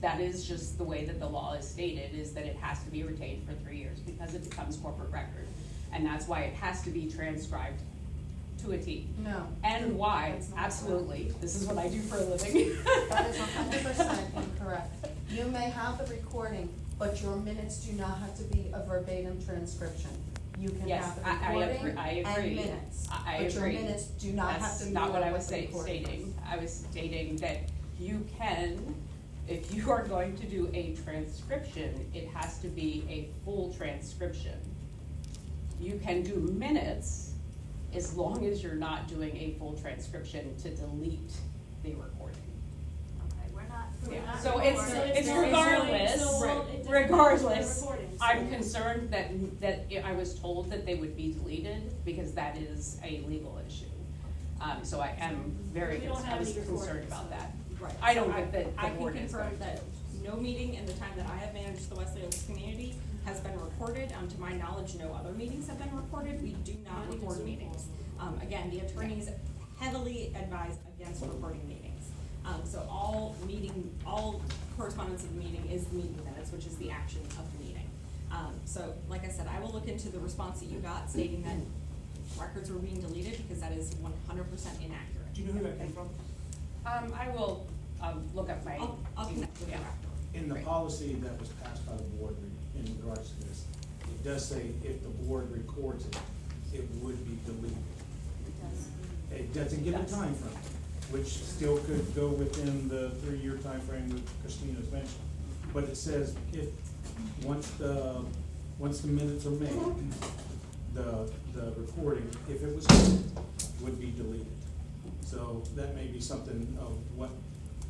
Speaker 17: that is just the way that the law is stated, is that it has to be retained for 3 years because it becomes corporate record. And that's why it has to be transcribed to a T.
Speaker 9: No.
Speaker 17: And why,
Speaker 9: That's not
Speaker 17: absolutely, this is what I do for a living.
Speaker 9: That is 100% incorrect. You may have the recording, but your minutes do not have to be a verbatim transcription. You can
Speaker 17: Yes,
Speaker 9: have the
Speaker 17: I
Speaker 9: recording
Speaker 17: agree.
Speaker 9: and minutes.
Speaker 17: I
Speaker 9: But your
Speaker 17: agree.
Speaker 9: minutes do not have to be
Speaker 17: That's not what I
Speaker 9: what
Speaker 17: was
Speaker 9: the recording
Speaker 17: stating.
Speaker 9: is.
Speaker 17: I was stating that you can, if you are going to do a transcription, it has to be a full transcription. You can do minutes as long as you're not doing a full transcription to delete the recording.
Speaker 10: Okay, we're not.
Speaker 17: So it's
Speaker 10: very
Speaker 17: regardless,
Speaker 10: so we'll- it doesn't
Speaker 17: regardless,
Speaker 10: matter the recording,
Speaker 17: I'm
Speaker 10: so-
Speaker 17: concerned that I was told that they would be deleted because that is a legal issue. So I am very,
Speaker 10: We don't
Speaker 17: I
Speaker 10: have
Speaker 17: was
Speaker 10: any
Speaker 17: concerned
Speaker 10: recordings,
Speaker 17: about
Speaker 10: so-
Speaker 17: that.
Speaker 1: Right.
Speaker 17: I don't
Speaker 1: So
Speaker 17: get that
Speaker 1: I
Speaker 17: the
Speaker 1: can
Speaker 17: board is
Speaker 1: confirm
Speaker 17: going
Speaker 1: that
Speaker 17: to.
Speaker 1: no meeting in the time that I have managed the Wesley Oaks community has been recorded. To my knowledge, no other meetings have been recorded. We do not
Speaker 10: Not even
Speaker 1: record
Speaker 10: Zoom
Speaker 1: meetings. Again, the attorneys heavily advise against recording meetings. So all correspondence of the meeting is the meeting minutes, which is the action of the meeting. So like I said, I will look into the response that you got stating that records were being deleted because that is 100% inaccurate.
Speaker 8: Do you know who that came from?
Speaker 17: I will, look up my.
Speaker 1: I'll connect with you
Speaker 17: Yeah.
Speaker 1: after.
Speaker 7: In the policy that was passed by the board in regards to this, it does say if the board records it, it would be deleted. It doesn't give a time frame, which still could go within the 3-year time frame that Christina's mentioned. But it says if, once the minutes are made, the recording, if it was deleted, would be deleted. So that may be something of what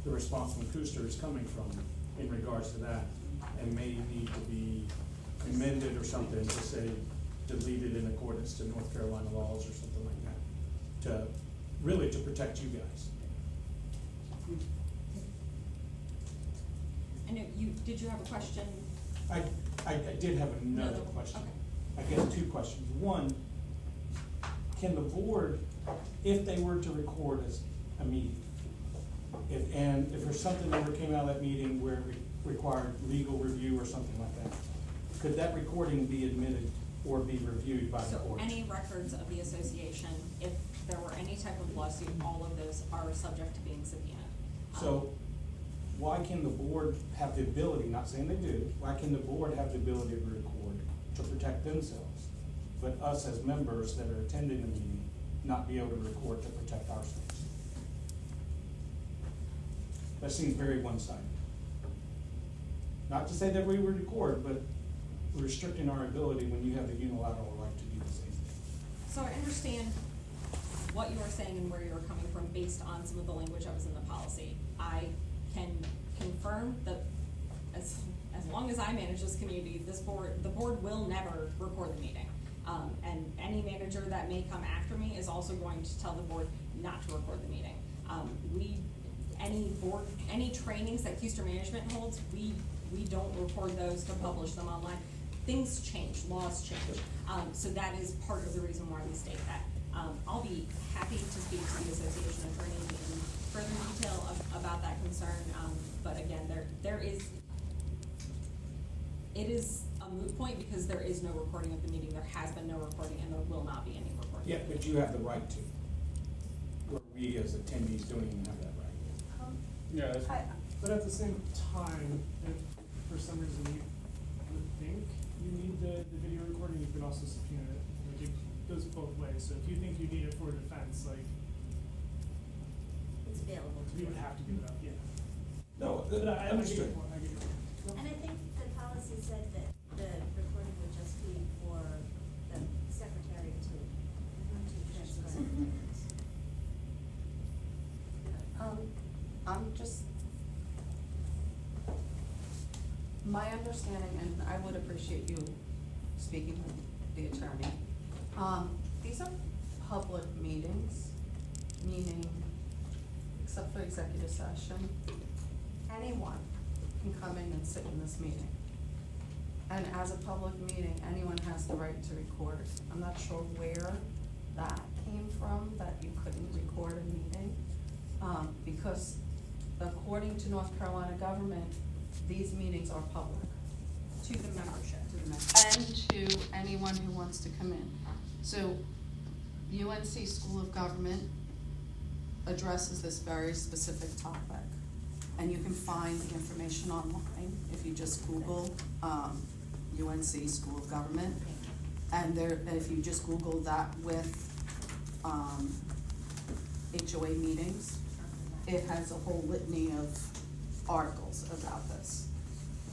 Speaker 7: the response from Cooster is coming from in regards to that, and may need to be amended or something to say deleted in accordance to North Carolina laws or something like that, to really to protect you guys.
Speaker 1: I know did you have a question?
Speaker 7: I did have another
Speaker 1: No,
Speaker 7: question.
Speaker 1: okay.
Speaker 7: I guess 2 questions. One, can the board, if they were to record a meeting, if there's something that ever came out of that meeting where it required legal review or something like that, could that recording be admitted or be reviewed by the
Speaker 1: So
Speaker 7: court?
Speaker 1: any records of the association, if there were any type of lawsuit, all of those are subject to being subpoenaed.
Speaker 7: So why can the board have the ability, not saying they do, why can the board have the ability to record to protect themselves, but us as members that are attending the meeting not be able to record to protect ourselves? That seems very one-sided. Not to say that we would record, but restricting our ability when you have the unilateral right to do the same thing.
Speaker 1: So I understand what you are saying and where you're coming from based on some of the language that was in the policy. I can confirm that as long as I manage this community, the board will never record the meeting. And any manager that may come after me is also going to tell the board not to record the meeting. Any trainings that Custer Management holds, we don't record those to publish them online. Things change, laws change. So that is part of the reason why we state that. I'll be happy to speak to the association attorney in further detail about that concern. But again, it is a moot point because there is no recording of the meeting. There has been no recording and there will not be any recording.
Speaker 7: Yeah, but you have the right to, where we as attendees don't even have that right.
Speaker 4: Yeah, that's,
Speaker 8: But at the same time, if for some reason you would think you need the video recording, you could also subpoena it. Like, it goes both ways. So if you think you need it for defense, like,
Speaker 10: It's available to
Speaker 8: we
Speaker 10: you.
Speaker 8: would have to give it up, yeah.
Speaker 7: No,
Speaker 8: But I get your
Speaker 7: understood.
Speaker 8: point, I get your point.
Speaker 10: And I think the policy said that the recording would just be for the secretary to transcribe.
Speaker 9: I'm just, my understanding, and I would appreciate you speaking with the attorney. These are public meetings, meaning, except for executive session, anyone can come in and sit in this meeting. And as a public meeting, anyone has the right to record. I'm not sure where that came from, that you couldn't record a meeting. Because according to North Carolina government, these meetings are public.
Speaker 1: To the membership.
Speaker 9: To the membership. And to anyone who wants to come in. So UNC School of Government addresses this very specific topic. And you can find the information online if you just Google UNC School of Government. And if you just Google that with HOA meetings, it has a whole litany of articles about this.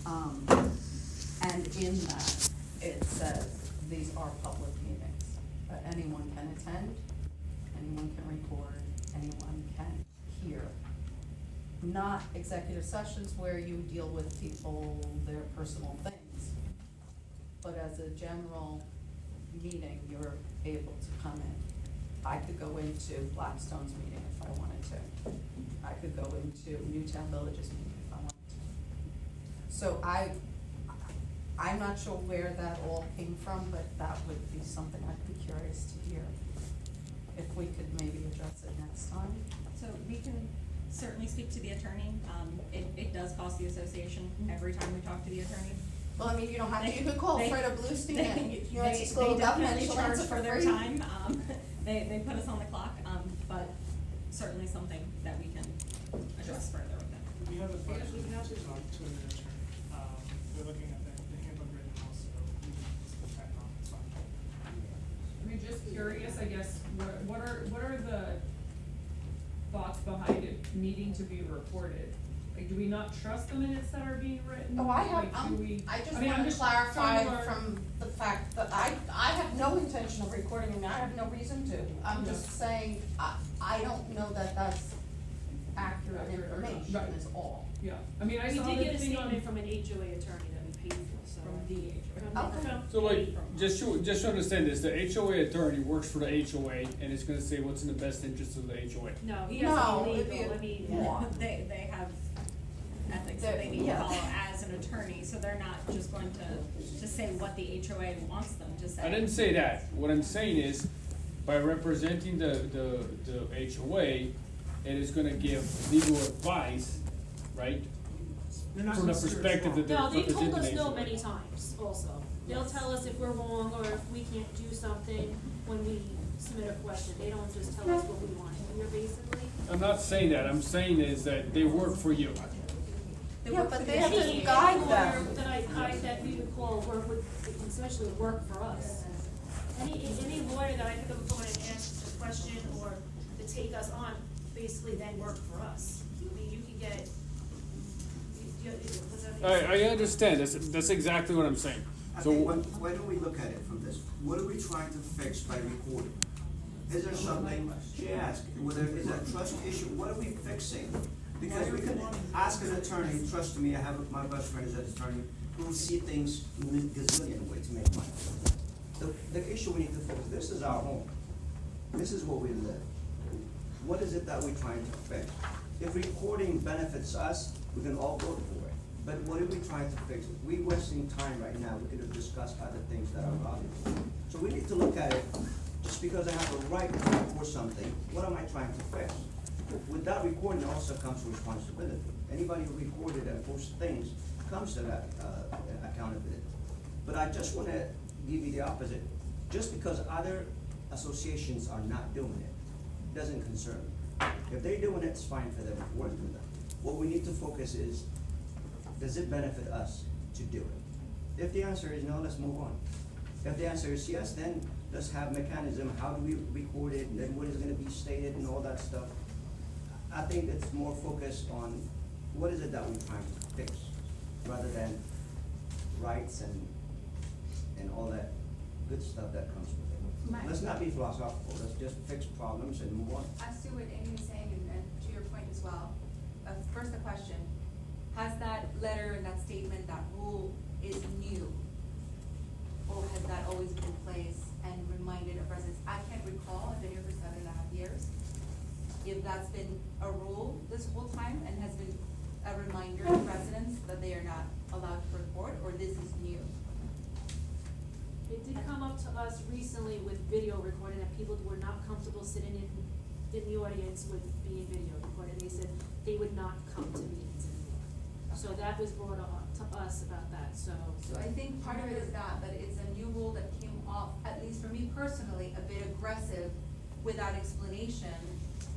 Speaker 9: And in that, it says these are public meetings. Anyone can attend, anyone can record, anyone can hear. Not executive sessions where you deal with people, their personal things. But as a general meeting, you're able to come in. I could go into Blackstone's meeting if I wanted to. I could go into Newtown Village's meeting if I wanted to. So I'm not sure where that all came from, but that would be something I'd be curious to hear. If we could maybe address it next time.
Speaker 1: So we can certainly speak to the attorney. It does cost the association every time we talk to the attorney.
Speaker 9: Well, I mean, you don't have to, you could call Freda Bluestein and you know,
Speaker 1: They
Speaker 9: School of Government,
Speaker 1: definitely
Speaker 9: she'll
Speaker 1: charge
Speaker 9: answer
Speaker 1: for their
Speaker 9: free.
Speaker 1: time. They put us on the clock, but certainly something that we can address further with them.
Speaker 8: We have a question to talk to an attorney. We're looking at the handbook right now, so we can just put that on, it's fine.
Speaker 5: I mean, just curious, I guess, what are the thoughts behind it needing to be recorded? Like, do we not trust the minutes that are being written?
Speaker 9: Oh, I have,
Speaker 5: Like, do we-
Speaker 9: I just
Speaker 5: mean,
Speaker 9: want
Speaker 5: I'm
Speaker 9: to
Speaker 5: just
Speaker 9: clarify
Speaker 5: trying to learn-
Speaker 9: from the fact that I have no intention of recording and I have no reason to. I'm just saying, I don't know that that's accurate information
Speaker 5: Right.
Speaker 9: is all.
Speaker 5: Yeah, I mean, I
Speaker 3: We
Speaker 5: saw
Speaker 3: did
Speaker 5: the
Speaker 3: get a
Speaker 5: thing on.
Speaker 3: statement from an HOA attorney that we paid for, so.
Speaker 1: From the
Speaker 9: Okay.
Speaker 4: So like, just to understand this, the HOA attorney works for the HOA and it's gonna say what's in the best interest of the HOA.
Speaker 3: No, he
Speaker 9: No,
Speaker 3: has to be
Speaker 9: it'd
Speaker 3: legal, I
Speaker 9: be
Speaker 3: mean.
Speaker 9: more.
Speaker 1: They have ethics that they need to
Speaker 9: Yeah.
Speaker 1: follow as an attorney, so they're not just going to say what the HOA wants them to say.
Speaker 4: I didn't say that. What I'm saying is, by representing the HOA, it is gonna give legal advice, right?
Speaker 8: They're not
Speaker 4: From the
Speaker 8: gonna steer us
Speaker 4: perspective
Speaker 8: wrong.
Speaker 4: that they're
Speaker 3: No, they've told us
Speaker 4: representing
Speaker 3: no
Speaker 4: the
Speaker 3: many times also. They'll tell us if we're wrong or if we can't do something when we submit a question. They don't just tell us what we want to hear, basically.
Speaker 4: I'm not saying that. I'm saying is that they work for you.
Speaker 1: They
Speaker 9: Yeah,
Speaker 1: work
Speaker 9: but
Speaker 1: for
Speaker 9: they
Speaker 1: the
Speaker 9: have to
Speaker 1: HOA.
Speaker 9: guide them.
Speaker 3: That we would call work with, essentially work for us. Any lawyer that I pick up the phone and ask a question or to take us on, basically then work for us. I mean, you can get, does that make sense?
Speaker 4: I understand. That's exactly what I'm saying.
Speaker 14: I
Speaker 4: So,
Speaker 14: think why don't we look at it from this? What are we trying to fix by recording? Is there something, she asked, whether is a trust issue, what are we fixing? Because we can ask an attorney, trust me, I have, my best friend is an attorney, who will see things in a gazillion ways to make money. The issue we need to fix, this is our home. This is where we live. What is it that we're trying to fix? If recording benefits us, we can all vote for it. But what are we trying to fix? We're wasting time right now. We could have discussed other things that are valuable. So we need to look at it, just because I have a right to record something, what am I trying to fix? With that recording also comes responsibility. Anybody who recorded and posted things comes to that accountability. But I just want to give you the opposite. Just because other associations are not doing it, doesn't concern me. If they're doing it, it's fine for them, work with them. What we need to focus is, does it benefit us to do it? If the answer is no, let's move on. If the answer is yes, then let's have mechanism, how do we record it, and then what is gonna be stated and all that stuff. I think it's more focused on what is it that we're trying to fix, rather than rights and all that good stuff that comes with it. Let's not be philosophical, let's just fix problems and move on.
Speaker 15: I see what Amy was saying, and to your point as well. First, a question: has that letter and that statement, that rule, is new, or has that always been in place and reminded of residents? I can't recall. I've been here for 7.5 years. If that's been a rule this whole time and has been a reminder to residents that they are not allowed to record, or this is new.
Speaker 3: It did come up to us recently with video recording that people were not comfortable sitting in in the audience would be in video recorded, they said they would not come to meetings anymore. So that was brought up to us about that, so.
Speaker 15: So I think part of it is that it's a new rule that came off, at least for me personally, a bit aggressive without explanation.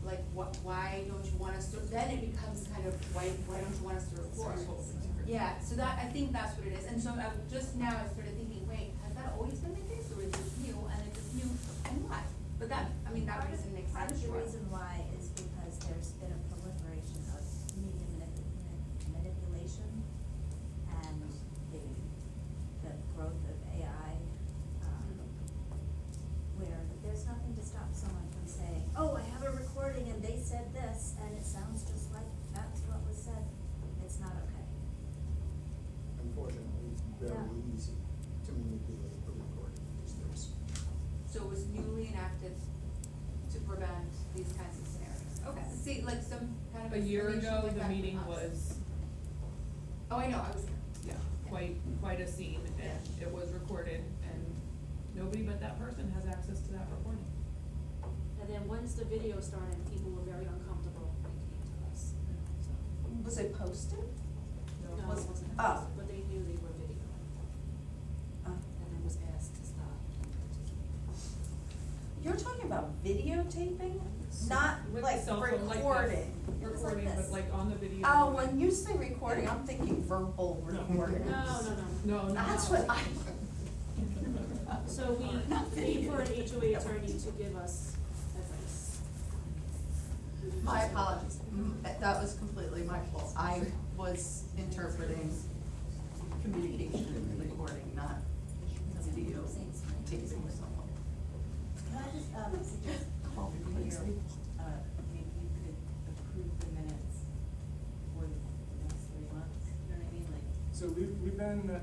Speaker 15: Like, why don't you want us to, then it becomes kind of, why don't you want us to report? Yeah, so that, I think that's what it is. And so just now I started thinking, wait, has that always been the case, or is this new? And if it's new, and why? But that, I mean, that reason makes
Speaker 10: Part
Speaker 15: sense.
Speaker 10: of the
Speaker 15: Sure.
Speaker 10: reason why is because there's been a proliferation of media manipulation and the growth of AI, where there's nothing to stop someone from saying, oh, I have a recording and they said this, and it sounds just like that's what was said. It's not okay.
Speaker 2: Unfortunately, it's very easy to manipulate the recording these days.
Speaker 15: So it was newly enacted to prevent these kinds of scenarios. Okay, see, like some kind of.
Speaker 5: A year
Speaker 15: explanation
Speaker 5: ago,
Speaker 15: like
Speaker 5: the
Speaker 15: that
Speaker 5: meeting
Speaker 15: from us.
Speaker 5: was,
Speaker 15: Oh, I know, I was here.
Speaker 5: yeah, quite a scene, and it was recorded, and nobody but that person has access to that recording.
Speaker 3: And then once the video started, people were very uncomfortable when it came to us, so.
Speaker 9: Was it posted?
Speaker 3: No, it wasn't,
Speaker 9: Oh.
Speaker 3: but they knew they were videoing. And it was asked to stop.
Speaker 9: You're talking about videotaping, not
Speaker 5: With
Speaker 9: like
Speaker 5: cell phone, like this.
Speaker 9: recording?
Speaker 5: Recording, but like on the video.
Speaker 9: Oh, when you say recording, I'm thinking verbal recording.
Speaker 5: No,
Speaker 9: That's what I.
Speaker 3: So we paid for an HOA attorney to give us advice.
Speaker 9: My apologies. That was completely my fault. I was interpreting communication and recording, not video taping or something.
Speaker 10: Can I just, suggest, here, maybe you could approve the minutes for the next 3 months, you know what I mean, like,
Speaker 8: So we've been,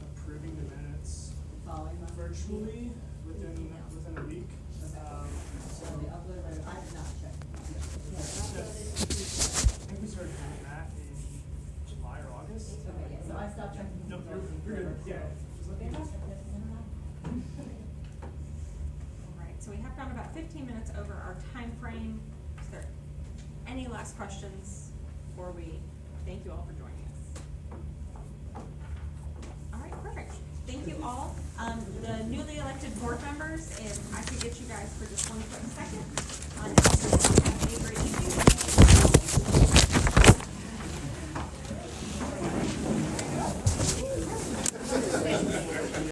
Speaker 8: approving the minutes
Speaker 10: following them?
Speaker 8: virtually within a week.
Speaker 10: So the upload, I did not check. Yeah,
Speaker 8: I
Speaker 10: uploaded.
Speaker 8: think we started doing that in July or August.
Speaker 10: Okay, yeah, so I stopped checking.
Speaker 8: No, you're good, yeah. Just let me know.
Speaker 1: All right, so we have gone about 15 minutes over our time frame. Is there any last questions before we thank you all for joining us? All right, perfect. Thank you all. The newly elected board members, if I could get you guys for just one quick second. Have a great evening.